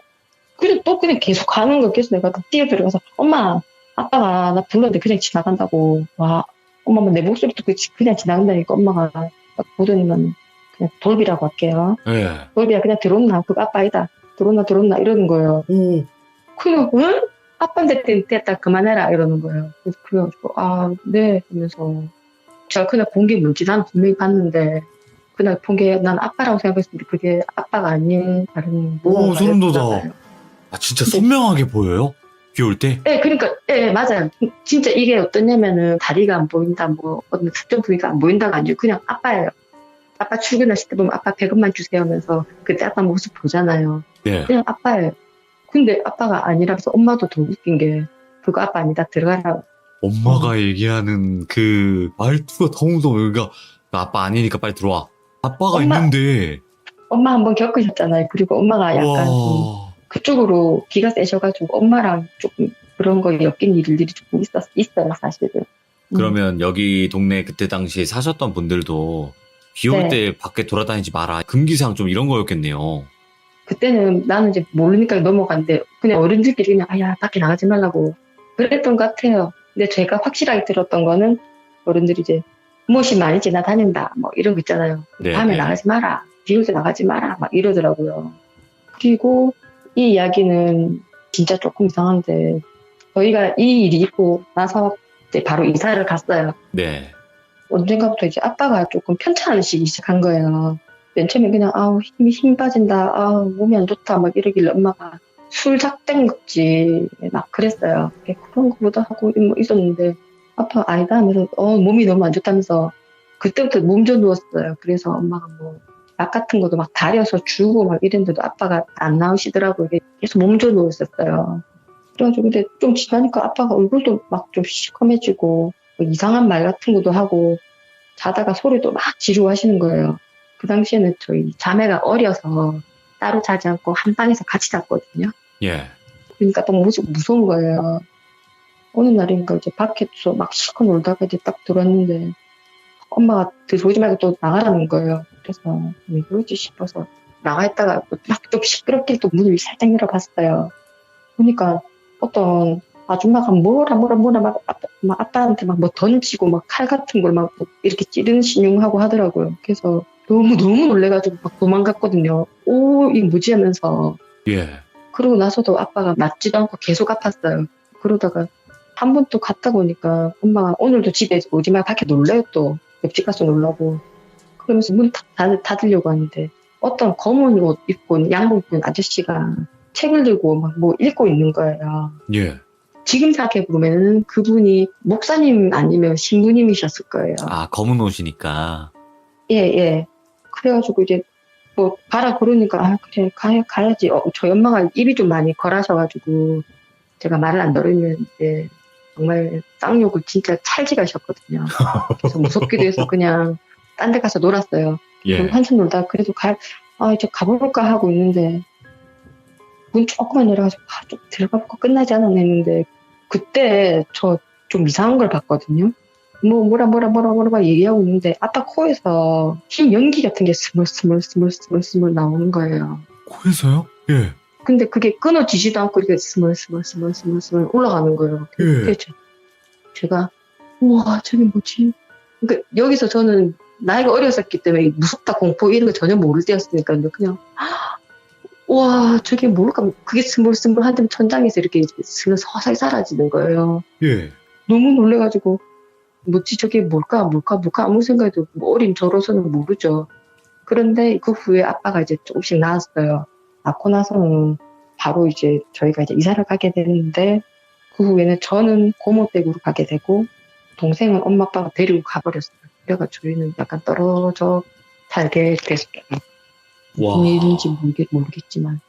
또 그냥 계속 가는 거. 그래서 내가 뛰어 들어가서 엄마 아빠가 나 불렀는데 그냥 지나간다고. 와 엄마 뭐 내 목소리 듣고 그냥 지나간다니까 엄마가 딱 보더니만 그냥 돌비라고 할게요. 예. 돌비야 그냥 들어온나? 그거 아빠 아니다. 들어온나 이러는 거예요. 오. 그냥 응? 아빠한테 됐다 그만해라 이러는 거예요. 그래서 그래가지고 아 네 하면서 제가 그냥 본 게 뭔지 난 분명히 봤는데 그날 본 게 난 아빠라고 생각했는데 그게 아빠가 아닌 다른 오, 소름 돋아. 무언가였잖아요. 아, 진짜 선명하게 보여요? 비 올 때? 네, 그러니까, 네, 맞아요. 진짜 이게 어떠냐면은 다리가 안 보인다, 뭐, 어떤 특정 부위가 안 보인다가 아니고 그냥 아빠예요. 아빠 출근하실 때 보면 아빠 100원만 주세요 하면서 그때 아빠 모습 보잖아요. 예. 그냥 아빠예요. 근데 아빠가 아니라서 엄마도 더 웃긴 게 그거 아빠 아니다 들어가라. 엄마가 얘기하는 그 말투가 너무 무서워요. 그러니까 아빠 아니니까 빨리 들어와. 아빠가 엄마. 있는데. 엄마 한번 겪으셨잖아요. 그리고 엄마가 약간 좀 와. 그쪽으로 기가 세셔가지고 엄마랑 조금 그런 거 엮인 일들이 조금 있어요, 사실은. 그러면 여기 동네 그때 당시에 사셨던 분들도 비 올 네. 때 밖에 돌아다니지 마라. 금기사항 좀 이런 거였겠네요. 그때는 나는 이제 모르니까 넘어갔는데 그냥 어른들끼리 그냥 아야 밖에 나가지 말라고 그랬던 것 같아요. 근데 제가 확실하게 들었던 거는 어른들이 이제 무엇이 많이 지나다닌다 뭐 이런 거 있잖아요. 네, 밤에 네. 나가지 마라. 비 올 때 나가지 마라 막 이러더라고요. 그리고 이 이야기는 진짜 조금 이상한데 저희가 이 일이 있고 나서 이제 바로 이사를 갔어요. 네. 언젠가부터 이제 아빠가 조금 편찮으시기 시작한 거예요. 맨 처음에 그냥 아우 힘 빠진다, 아우 몸이 안 좋다 막 이러길래 엄마가 술 작땡 먹지 막 그랬어요. 그런 거보다 하고 뭐 있었는데 아빠 아니다 하면서 몸이 너무 안 좋다면서 그때부터 몸져 누웠어요. 그래서 엄마가 뭐 약 같은 것도 막 다려서 주고 막 이랬는데도 아빠가 안 나오시더라고요. 계속 몸져 누웠었어요. 그래가지고 근데 좀 지나니까 아빠가 얼굴도 막 좀 시커매지고 뭐 이상한 말 같은 것도 하고 자다가 소리도 막 지루하시는 거예요. 그 당시에는 저희 자매가 어려서 따로 자지 않고 한 방에서 같이 잤거든요. 예. 그러니까 또 무서운 거예요. 어느 날인가 이제 밖에서 막 실컷 놀다가 이제 딱 들어왔는데 엄마가 들어오지 말고 또 나가라는 거예요. 그래서 왜 그러지 싶어서 나가 있다가 막 또 시끄럽게 또 문을 살짝 열어봤어요. 그러니까 어떤 아줌마가 뭐라 막 아빠한테 막 뭐 던지고 막 칼 같은 걸 막 이렇게 찌르는 신용하고 하더라고요. 그래서 너무 놀래가지고 막 도망갔거든요. 오, 이게 뭐지 하면서. 예. 그러고 나서도 아빠가 맞지도 않고 계속 아팠어요. 그러다가 한 번 또 갔다 오니까 엄마가 오늘도 집에 오지 말고 밖에 놀래요 또. 옆집 가서 놀라고. 그러면서 문 닫으려고 하는데 어떤 검은 옷 입고 양복 입고 있는 아저씨가 책을 들고 막 뭐 읽고 있는 거예요. 예. 지금 생각해보면은 그분이 목사님 아니면 신부님이셨을 거예요. 아, 검은 옷이니까. 예. 그래가지고 이제 뭐 가라 그러니까 아 그래 가야지. 저희 엄마가 입이 좀 많이 걸하셔가지고 제가 말을 안 들으면 이제 정말 쌍욕을 진짜 찰지가셨거든요. 그래서 무섭기도 해서 그냥 딴 데 가서 놀았어요. 예. 그럼 한참 놀다 그래도 이제 가볼까 하고 있는데 문 조금만 열어가지고 좀 들어가볼까 끝나지 않았나 했는데 그때 저 좀 이상한 걸 봤거든요. 뭐라 얘기하고 있는데 아빠 코에서 흰 연기 같은 게 스멀 나오는 거예요. 코에서요? 예. 근데 그게 끊어지지도 않고 이렇게 스멀 올라가는 거예요. 예. 그때 제가 우와 저게 뭐지? 그러니까 여기서 저는 나이가 어렸었기 때문에 무섭다 공포 이런 거 전혀 모를 때였으니까요. 그냥 와 저게 뭘까? 그게 스멀 한데 천장에서 이렇게 서서히 사라지는 거예요. 예. 너무 놀래가지고 뭐지 저게 뭘까 아무 생각도 뭐 어린 저로서는 모르죠. 그런데 그 후에 아빠가 이제 조금씩 나았어요. 낳고 나서는 바로 이제 저희가 이제 이사를 가게 됐는데 그 후에는 저는 고모 댁으로 가게 되고 동생은 엄마 아빠가 데리고 가버렸어요. 그래가지고 저희는 약간 떨어져 살게 됐어요. 와. 무슨 일인지 모르겠지만.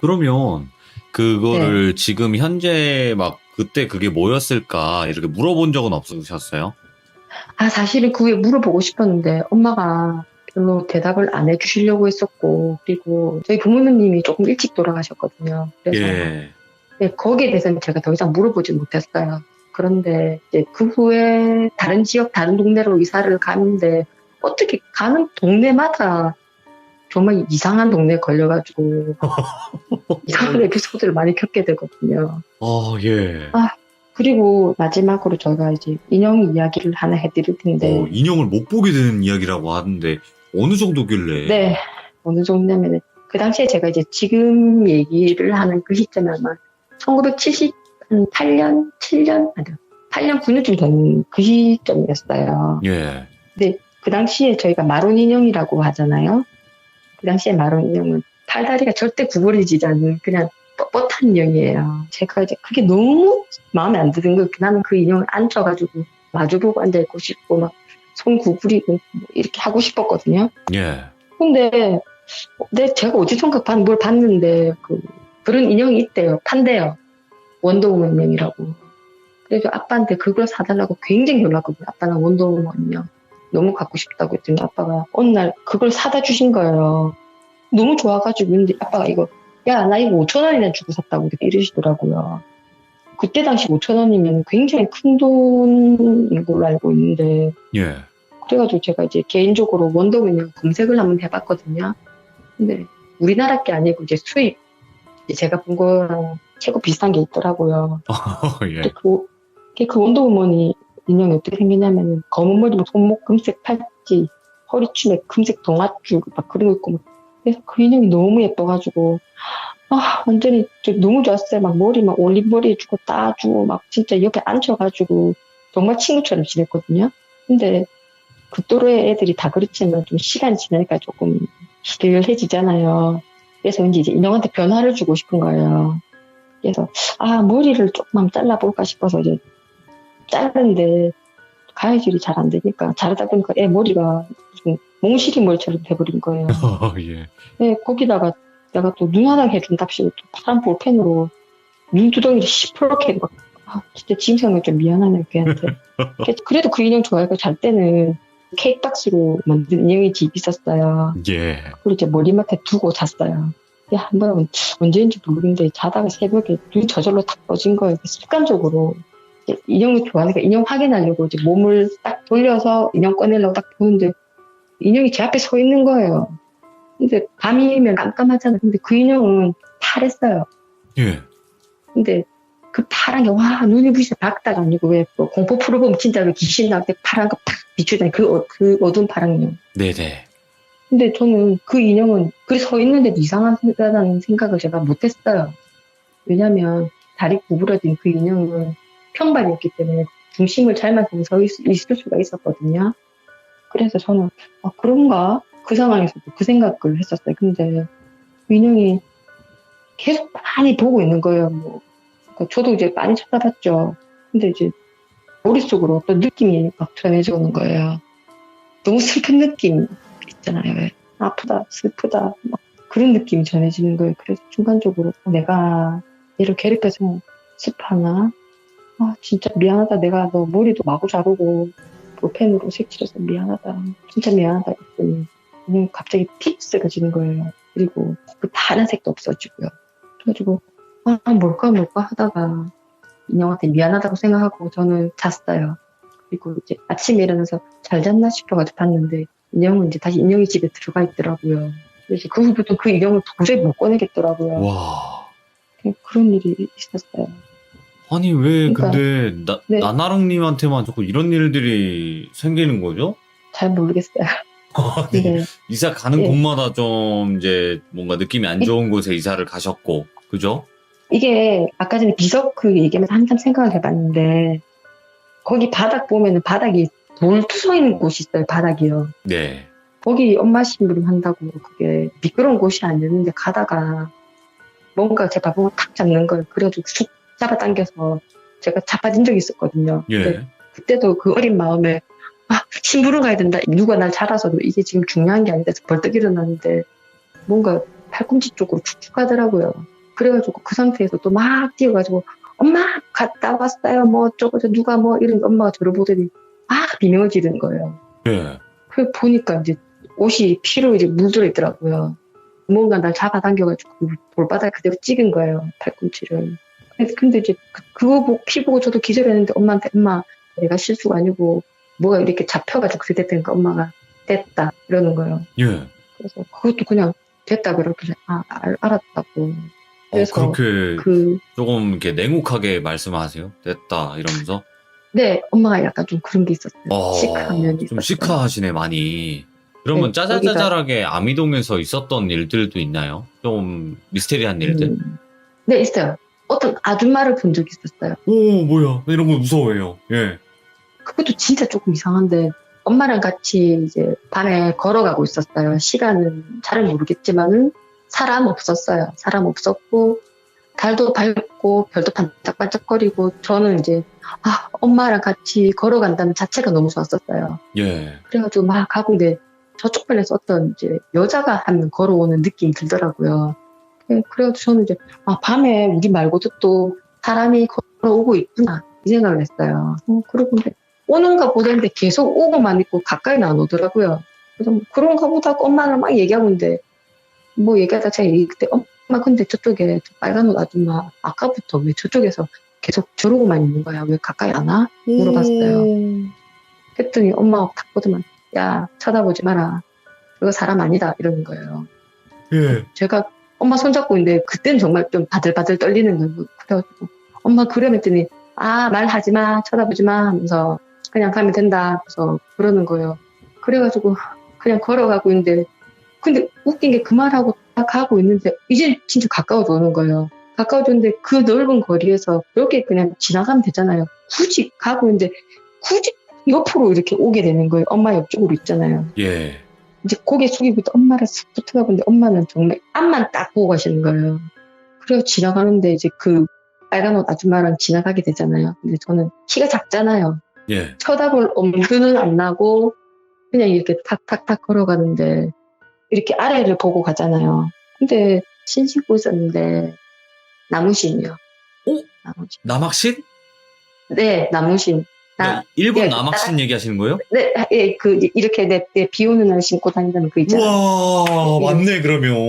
그러면 그거를 네. 지금 현재 막 그때 그게 뭐였을까 이렇게 물어본 적은 없으셨어요? 사실은 그 후에 물어보고 싶었는데 엄마가 별로 대답을 안 해주시려고 했었고 그리고 저희 부모님이 조금 일찍 돌아가셨거든요. 그래서 예. 네, 거기에 대해서는 제가 더 이상 물어보지 못했어요. 그런데 이제 그 후에 다른 지역, 다른 동네로 이사를 가는데 어떻게 가는 동네마다 정말 이상한 동네에 걸려가지고 이상한 에피소드를 많이 겪게 되거든요. 예. 그리고 마지막으로 저희가 이제 인형 이야기를 하나 해드릴 텐데, 인형을 못 보게 되는 이야기라고 하는데 어느 정도길래? 네, 어느 정도냐면은, 그 당시에 제가 이제 지금 얘기를 하는 그 시점에 아마 1978년, 7년, 아니요, 8년, 9년쯤 된 그 시점이었어요. 예. 근데 그 당시에 저희가 마론 인형이라고 하잖아요. 그 당시에 마론 인형은 팔다리가 절대 구부러지지 않는 그냥 뻣뻣한 인형이에요. 제가 이제 그게 너무 마음에 안 드는 거예요. 나는 그 인형을 앉혀가지고 마주보고 앉아있고 싶고 막 손 구부리고 이렇게 하고 싶었거든요. 예. 근데 제가 어디선가 뭘 봤는데 그런 인형이 있대요. 판대요. 원더우먼 인형이라고. 그래서 아빠한테 그걸 사달라고 굉장히 연락했거든요. 아빠 나 원더우먼 인형 너무 갖고 싶다고 했더니 아빠가 어느 날 그걸 사다 주신 거예요. 너무 좋아가지고. 근데 아빠가 야, 나 이거 5,000원이나 주고 샀다고 이러시더라고요. 그때 당시 5,000원이면 굉장히 큰 돈인 걸로 알고 있는데, 예. 그래가지고 제가 이제 개인적으로 원더우먼 검색을 한번 해봤거든요. 근데 우리나라 게 아니고 이제 수입, 이제 제가 본 거랑 최고 비슷한 게 있더라고요. 예. 근데 그 원더우먼이 인형이 어떻게 생기냐면은 검은 머리, 손목 금색 팔찌, 허리춤에 금색 동아줄 막 그런 거 있고 막. 그래서 그 인형이 너무 예뻐가지고 완전히 너무 좋았어요. 막 머리 막 올림머리 해주고 따주고 막 진짜 옆에 앉혀가지고 정말 친구처럼 지냈거든요. 근데 그 또래 애들이 다 그렇지만 좀 시간이 지나니까 조금 시들해지잖아요. 그래서 이제 인형한테 변화를 주고 싶은 거예요. 그래서 머리를 조금만 잘라볼까 싶어서 이제 자르는데 가위질이 잘 안 되니까 자르다 보니까 애 머리가 무슨 몽실이 머리처럼 돼버린 거예요. 예. 네, 거기다가 내가 또 눈화장 해준답시고 또 파란 볼펜으로 눈두덩이를 시퍼렇게 막 진짜 지금 생각하면 좀 미안하네요 걔한테. 그래도 그 인형 좋아해서 잘 때는 케이크박스로 만든 인형이 집에 있었어요. 예. 그걸 이제 머리맡에 두고 잤어요. 한 번은 언제인지 모르겠는데 자다가 새벽에 눈이 저절로 탁 떠진 거예요. 습관적으로 인형을 좋아하니까 인형 확인하려고 이제 몸을 딱 돌려서 인형 꺼내려고 딱 보는데 인형이 제 앞에 서 있는 거예요. 근데 밤이면 깜깜하잖아요. 근데 그 인형은 파랬어요. 예. 근데 그 파란 게 눈이 부시게 밝다가 아니고 왜 공포 프로그램 진짜 왜 귀신 나올 때 파란 거 팍 비추잖아요. 그 어두운 파란 인형. 네네. 근데 저는 그 인형은 그렇게 서 있는데도 이상하다는 생각을 제가 못했어요. 왜냐면 다리 구부러진 그 인형은 평발이었기 때문에 중심을 잘 맞으면 서 있을 수가 있었거든요. 그래서 저는 그런가? 그 상황에서도 그 생각을 했었어요. 근데 그 인형이 계속 많이 보고 있는 거예요. 그러니까 저도 이제 많이 찾아봤죠. 근데 이제 머릿속으로 어떤 느낌이 막 전해져 오는 거예요. 너무 슬픈 느낌 있잖아요. 왜? 아프다, 슬프다, 막 그런 느낌이 전해지는 거예요. 그래서 순간적으로 내가 얘를 괴롭혀서 습하나? 진짜 미안하다. 내가 너 머리도 마구 자르고 볼펜으로 색칠해서 미안하다. 진짜 미안하다. 했더니 그냥 갑자기 픽 쓰러지는 거예요. 그리고 그 파란색도 없어지고요. 그래가지고 뭘까 하다가 인형한테 미안하다고 생각하고 저는 잤어요. 그리고 이제 아침에 일어나서 잘 잤나 싶어가지고 봤는데 인형은 이제 다시 인형이 집에 들어가 있더라고요. 그래서 그 후부터 그 인형을 도저히 못 꺼내겠더라고요. 와. 그런 일이 있었어요. 아니, 왜, 그러니까, 근데, 네. 나나롱님한테만 자꾸 이런 일들이 생기는 거죠? 잘 모르겠어요. 네. 네. 이사 가는 네. 곳마다 좀, 이제, 뭔가 느낌이 안 좋은 곳에 이사를 가셨고, 그죠? 이게 아까 전에 비석 그 얘기하면서 한참 생각을 해봤는데 거기 바닥 보면은 바닥이 돌 투성 있는 곳이 있어요. 바닥이요. 네. 거기 엄마 심부름 한다고 그게 미끄러운 곳이 아니었는데 가다가 뭔가 제 발목을 탁 잡는 거예요. 그래가지고 쑥 잡아당겨서 제가 자빠진 적이 있었거든요. 예. 그때도 그 어린 마음에 심부름 가야 된다. 누가 날 잡아서도 이게 지금 중요한 게 아니다. 벌떡 일어났는데 뭔가 팔꿈치 쪽으로 축축 가더라고요. 그래가지고 그 상태에서 또 막 뛰어가지고 엄마 갔다 왔어요. 뭐 어쩌고 누가 뭐 이런 엄마가 저를 보더니 막 비명을 지르는 거예요. 예. 그 보니까 이제 옷이 피로 이제 물들어 있더라고요. 뭔가 날 잡아당겨가지고 볼바닥에 그대로 찍은 거예요. 팔꿈치를. 근데 이제 그거 보고 피 보고 저도 기절했는데 엄마한테 엄마 내가 실수가 아니고 뭐가 이렇게 잡혀가지고 그렇게 됐다니까 엄마가 됐다 이러는 거예요. 예. 그래서 그것도 그냥 됐다 그러길래 알았다고. 그래서 그렇게 그, 조금 이렇게 냉혹하게 말씀하세요? 됐다 이러면서. 네, 엄마가 약간 좀 그런 게 있었어요. 시크한 면이 좀 있었어요. 시크하시네 많이. 그러면 네, 짜잘짜잘하게 아미동에서 있었던 일들도 있나요? 좀 미스테리한 일들? 네, 있어요. 어떤 아줌마를 본 적이 있었어요. 오, 뭐야. 나 이런 거 무서워해요. 예. 그것도 진짜 조금 이상한데, 엄마랑 같이 이제 밤에 걸어가고 있었어요. 시간은 잘 모르겠지만은, 사람 없었어요. 사람 없었고, 달도 밝고, 별도 반짝반짝거리고, 저는 이제, 엄마랑 같이 걸어간다는 자체가 너무 좋았었어요. 예. 그래가지고 막 가고, 근데 저쪽 편에서 어떤 이제 여자가 한 명 걸어오는 느낌이 들더라고요. 그래가지고 저는 이제, 밤에 우리 말고도 또 사람이 걸어오고 있구나, 이 생각을 했어요. 그러고 근데 오는가 보다는데 계속 오고만 있고 가까이는 안 오더라고요. 그래서 뭐 그런가 보다 하고 엄마랑 막 얘기하고 있는데, 뭐 얘기하다 제가 그때 엄마 근데 저쪽에 저 빨간 옷 아줌마 아까부터 왜 저쪽에서 계속 저러고만 있는 거야? 왜 가까이 안 와? 물어봤어요. 그랬더니 엄마가 탁 보더만, 야, 쳐다보지 마라. 그거 사람 아니다. 이러는 거예요. 예. 제가 엄마 손잡고 있는데 그때는 정말 좀 바들바들 떨리는 거예요. 그래가지고 엄마 그러면 했더니 말하지 마, 쳐다보지 마 하면서 그냥 가면 된다. 그래서 그러는 거예요. 그래가지고 그냥 걸어가고 있는데, 근데 웃긴 게 그 말하고 딱 가고 있는데 이제 진짜 가까워져 오는 거예요. 가까워졌는데 그 넓은 거리에서 이렇게 그냥 지나가면 되잖아요. 굳이 가고 있는데 굳이 옆으로 이렇게 오게 되는 거예요. 엄마 옆쪽으로 있잖아요. 예. 이제 고개 숙이고 엄마를 쓱 붙어가보는데 엄마는 정말 앞만 딱 보고 가시는 거예요. 그래서 지나가는데 이제 그 빨간 옷 아줌마랑 지나가게 되잖아요. 근데 저는 키가 작잖아요. 예. 쳐다볼 엄두는 안 나고 그냥 이렇게 탁탁탁 걸어가는데 이렇게 아래를 보고 가잖아요. 근데 신 신고 있었는데 나무신이요. 오? 나무신. 남학신? 네, 나무신. 일본 예, 남학신 얘기하시는 거예요? 네, 예, 이렇게 비 오는 날 신고 다니는 그 있잖아요. 우와, 맞네, 그러면.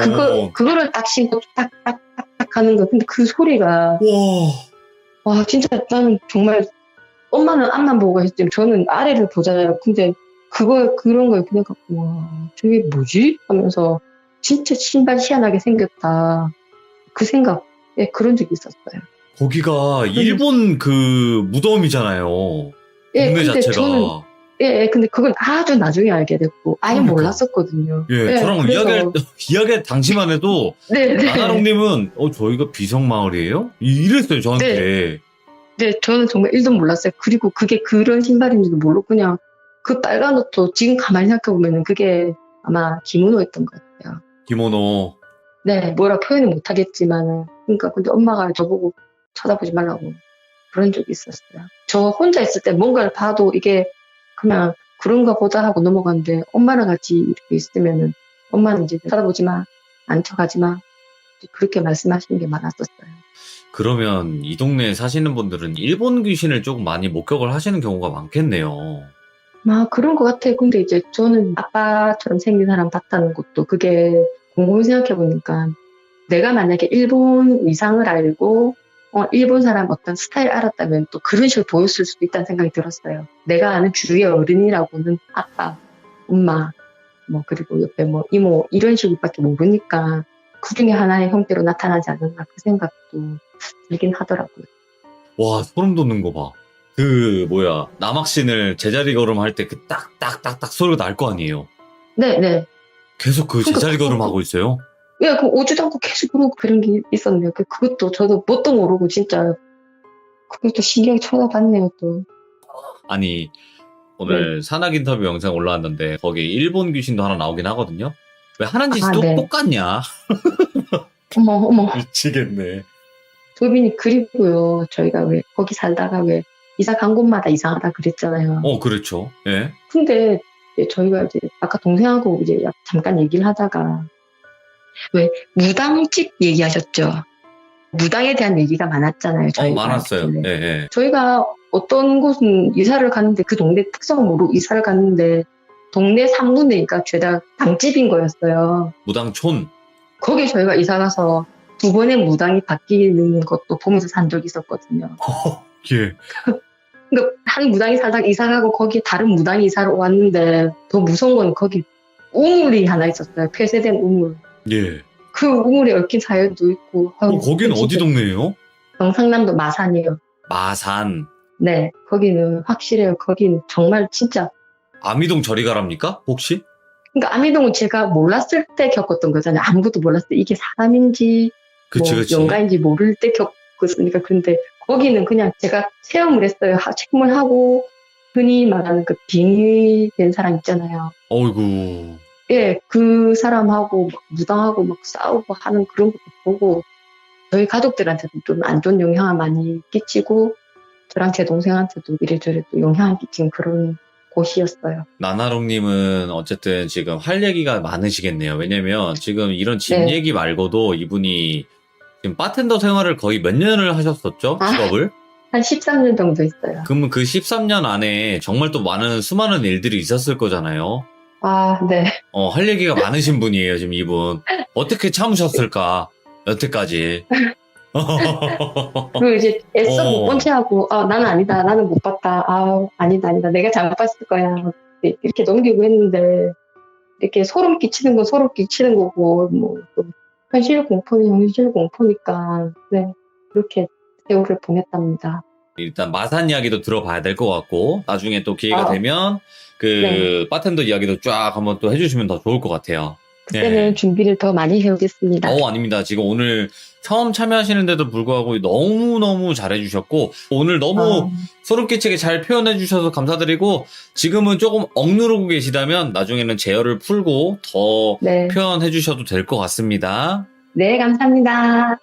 그거를 딱 신고 딱딱딱딱 하는 거. 근데 그 소리가, 와, 진짜 나는 정말, 엄마는 앞만 보고 계시지만 저는 아래를 보잖아요. 근데 그런 거에 그냥 갖고, 와, 저게 뭐지? 하면서 진짜 신발 희한하게 생겼다. 그 생각, 예, 그런 적이 있었어요. 거기가 일본 그 무덤이잖아요. 예, 동네 근데 자체가. 예, 근데 그걸 아주 나중에 알게 됐고, 아예 그러니까. 몰랐었거든요. 예, 저랑 그래서- 이야기할 당시만 해도, 네, 네. 나나롱님은, 저희가 비성마을이에요? 이랬어요, 저한테. 네, 저는 정말 1도 몰랐어요. 그리고 그게 그런 신발인지도 모르고 그냥 그 빨간 옷도 지금 가만히 생각해보면 그게 아마 기모노였던 것 같아요. 기모노. 네, 뭐라 표현을 못하겠지만, 그러니까 근데 엄마가 저보고 쳐다보지 말라고 그런 적이 있었어요. 저 혼자 있을 때 뭔가를 봐도 이게 그냥 그런가 보다 하고 넘어가는데 엄마랑 같이 이렇게 있으면은 엄마는 이제 쳐다보지 마, 안 쳐가지 마, 그렇게 말씀하시는 게 많았었어요. 그러면 이 동네에 사시는 분들은 일본 귀신을 조금 많이 목격을 하시는 경우가 많겠네요. 그런 것 같아요. 근데 이제 저는 아빠처럼 생긴 사람 봤다는 것도 그게 곰곰이 생각해보니까 내가 만약에 일본 위상을 알고 일본 사람 어떤 스타일 알았다면 또 그런 식으로 보였을 수도 있다는 생각이 들었어요. 내가 아는 주위의 어른이라고는 아빠, 엄마, 그리고 옆에 이모 이런 식으로밖에 모르니까 그 중에 하나의 형태로 나타나지 않았나 그 생각도 들긴 하더라고요. 와, 소름 돋는 거 봐. 남학신을 제자리 걸음할 때 그 딱딱딱딱 소리가 날 거 아니에요? 네. 계속 그 제자리 걸음하고 있어요? 예, 그 오지도 않고 계속 그런 게 있었네요. 그것도 저도 뭣도 모르고 진짜 그것도 신기하게 쳐다봤네요, 또. 아니, 오늘 산악 인터뷰 영상 올라왔는데 거기 일본 귀신도 하나 나오긴 하거든요? 왜 하는 짓이 네. 똑같냐? 어머. 미치겠네. 조빈이 그리고요. 저희가 왜 거기 살다가 왜 이사 간 곳마다 이상하다 그랬잖아요. 그렇죠. 예. 근데 이제 저희가 이제 아까 동생하고 이제 잠깐 얘기를 하다가 왜 무당집 얘기하셨죠? 무당에 대한 얘기가 많았잖아요. 저희가. 많았어요. 네. 예. 저희가 어떤 곳은 이사를 갔는데 그 동네 특성을 모르고 이사를 갔는데 동네 3군데니까 죄다 당집인 거였어요. 무당촌. 거기 저희가 이사 가서 2번의 무당이 바뀌는 것도 보면서 산 적이 있었거든요. 예. 그러니까 한 무당이 살다가 이사 가고 거기에 다른 무당이 이사를 왔는데 더 무서운 건 거기 우물이 하나 있었어요. 폐쇄된 우물. 예. 그 우물에 얽힌 사연도 있고. 거기는 어디 동네예요? 경상남도 마산이요. 마산. 네, 거기는 확실해요. 거기는 정말 진짜. 아미동 저리 가랍니까? 혹시? 그러니까 아미동은 제가 몰랐을 때 겪었던 거잖아요. 아무것도 몰랐을 때 이게 사람인지 그치, 뭐 그치. 연가인지 모를 때 겪었으니까. 근데 거기는 그냥 제가 체험을 했어요. 체험을 하고 흔히 말하는 그 빙의된 사람 있잖아요. 어이구. 예, 그 사람하고 막 무당하고 막 싸우고 하는 그런 것도 보고 저희 가족들한테도 좀 안 좋은 영향을 많이 끼치고 저랑 제 동생한테도 이래저래 또 영향을 끼친 그런 곳이었어요. 나나롱님은 어쨌든 지금 할 얘기가 많으시겠네요. 왜냐면 지금 이런 집 네. 얘기 말고도 이분이 지금 바텐더 생활을 거의 몇 년을 하셨었죠? 아. 직업을? 한 13년 정도 있어요. 그러면 그 13년 안에 정말 또 수많은 일들이 있었을 거잖아요. 아, 네. 할 얘기가 많으신 분이에요, 지금 이분. 어떻게 참으셨을까? 여태까지. 그 이제 애써 못 어. 본 체하고 나는 아니다. 나는 못 봤다. 아니다. 내가 잘못 봤을 거야. 이렇게 넘기고 했는데 이렇게 소름 끼치는 건 소름 끼치는 거고 뭐 또 현실 공포는 현실 공포니까 네. 그렇게 세월을 보냈답니다. 일단 마산 이야기도 들어봐야 될 것 같고 나중에 또 기회가 되면 그 네. 바텐더 이야기도 쫙 한번 또 해주시면 더 좋을 것 같아요. 그때는 준비를 더 많이 해오겠습니다. 아닙니다. 지금 오늘 처음 참여하시는데도 불구하고 너무너무 잘해주셨고 오늘 너무 소름 끼치게 잘 표현해주셔서 감사드리고 지금은 조금 억누르고 계시다면 나중에는 제어를 풀고 더 네. 표현해주셔도 될 것 같습니다. 네, 감사합니다.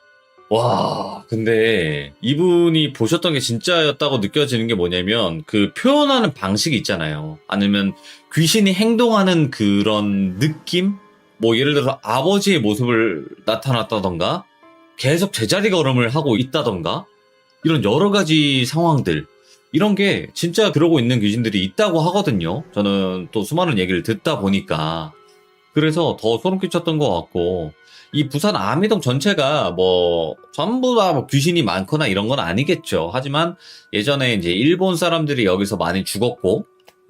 와, 근데 이분이 보셨던 게 진짜였다고 느껴지는 게 뭐냐면 그 표현하는 방식이 있잖아요. 아니면 귀신이 행동하는 그런 느낌? 뭐 예를 들어서 아버지의 모습을 나타났다던가 계속 제자리 걸음을 하고 있다던가 이런 여러 가지 상황들 이런 게 진짜 그러고 있는 귀신들이 있다고 하거든요. 저는 또 수많은 얘기를 듣다 보니까 그래서 더 소름 끼쳤던 것 같고 이 부산 아미동 전체가 뭐 전부 다 뭐 귀신이 많거나 이런 건 아니겠죠. 하지만 예전에 이제 일본 사람들이 여기서 많이 죽었고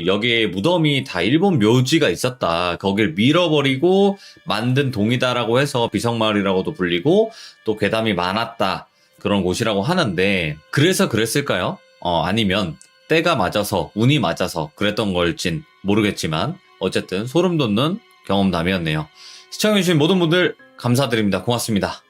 여기에 무덤이 다 일본 묘지가 있었다. 거길 밀어버리고 만든 동이다라고 해서 비성마을이라고도 불리고 또 괴담이 많았다. 그런 곳이라고 하는데 그래서 그랬을까요? 아니면 때가 맞아서 운이 맞아서 그랬던 걸진 모르겠지만 어쨌든 소름 돋는 경험담이었네요. 시청해주신 모든 분들 감사드립니다. 고맙습니다.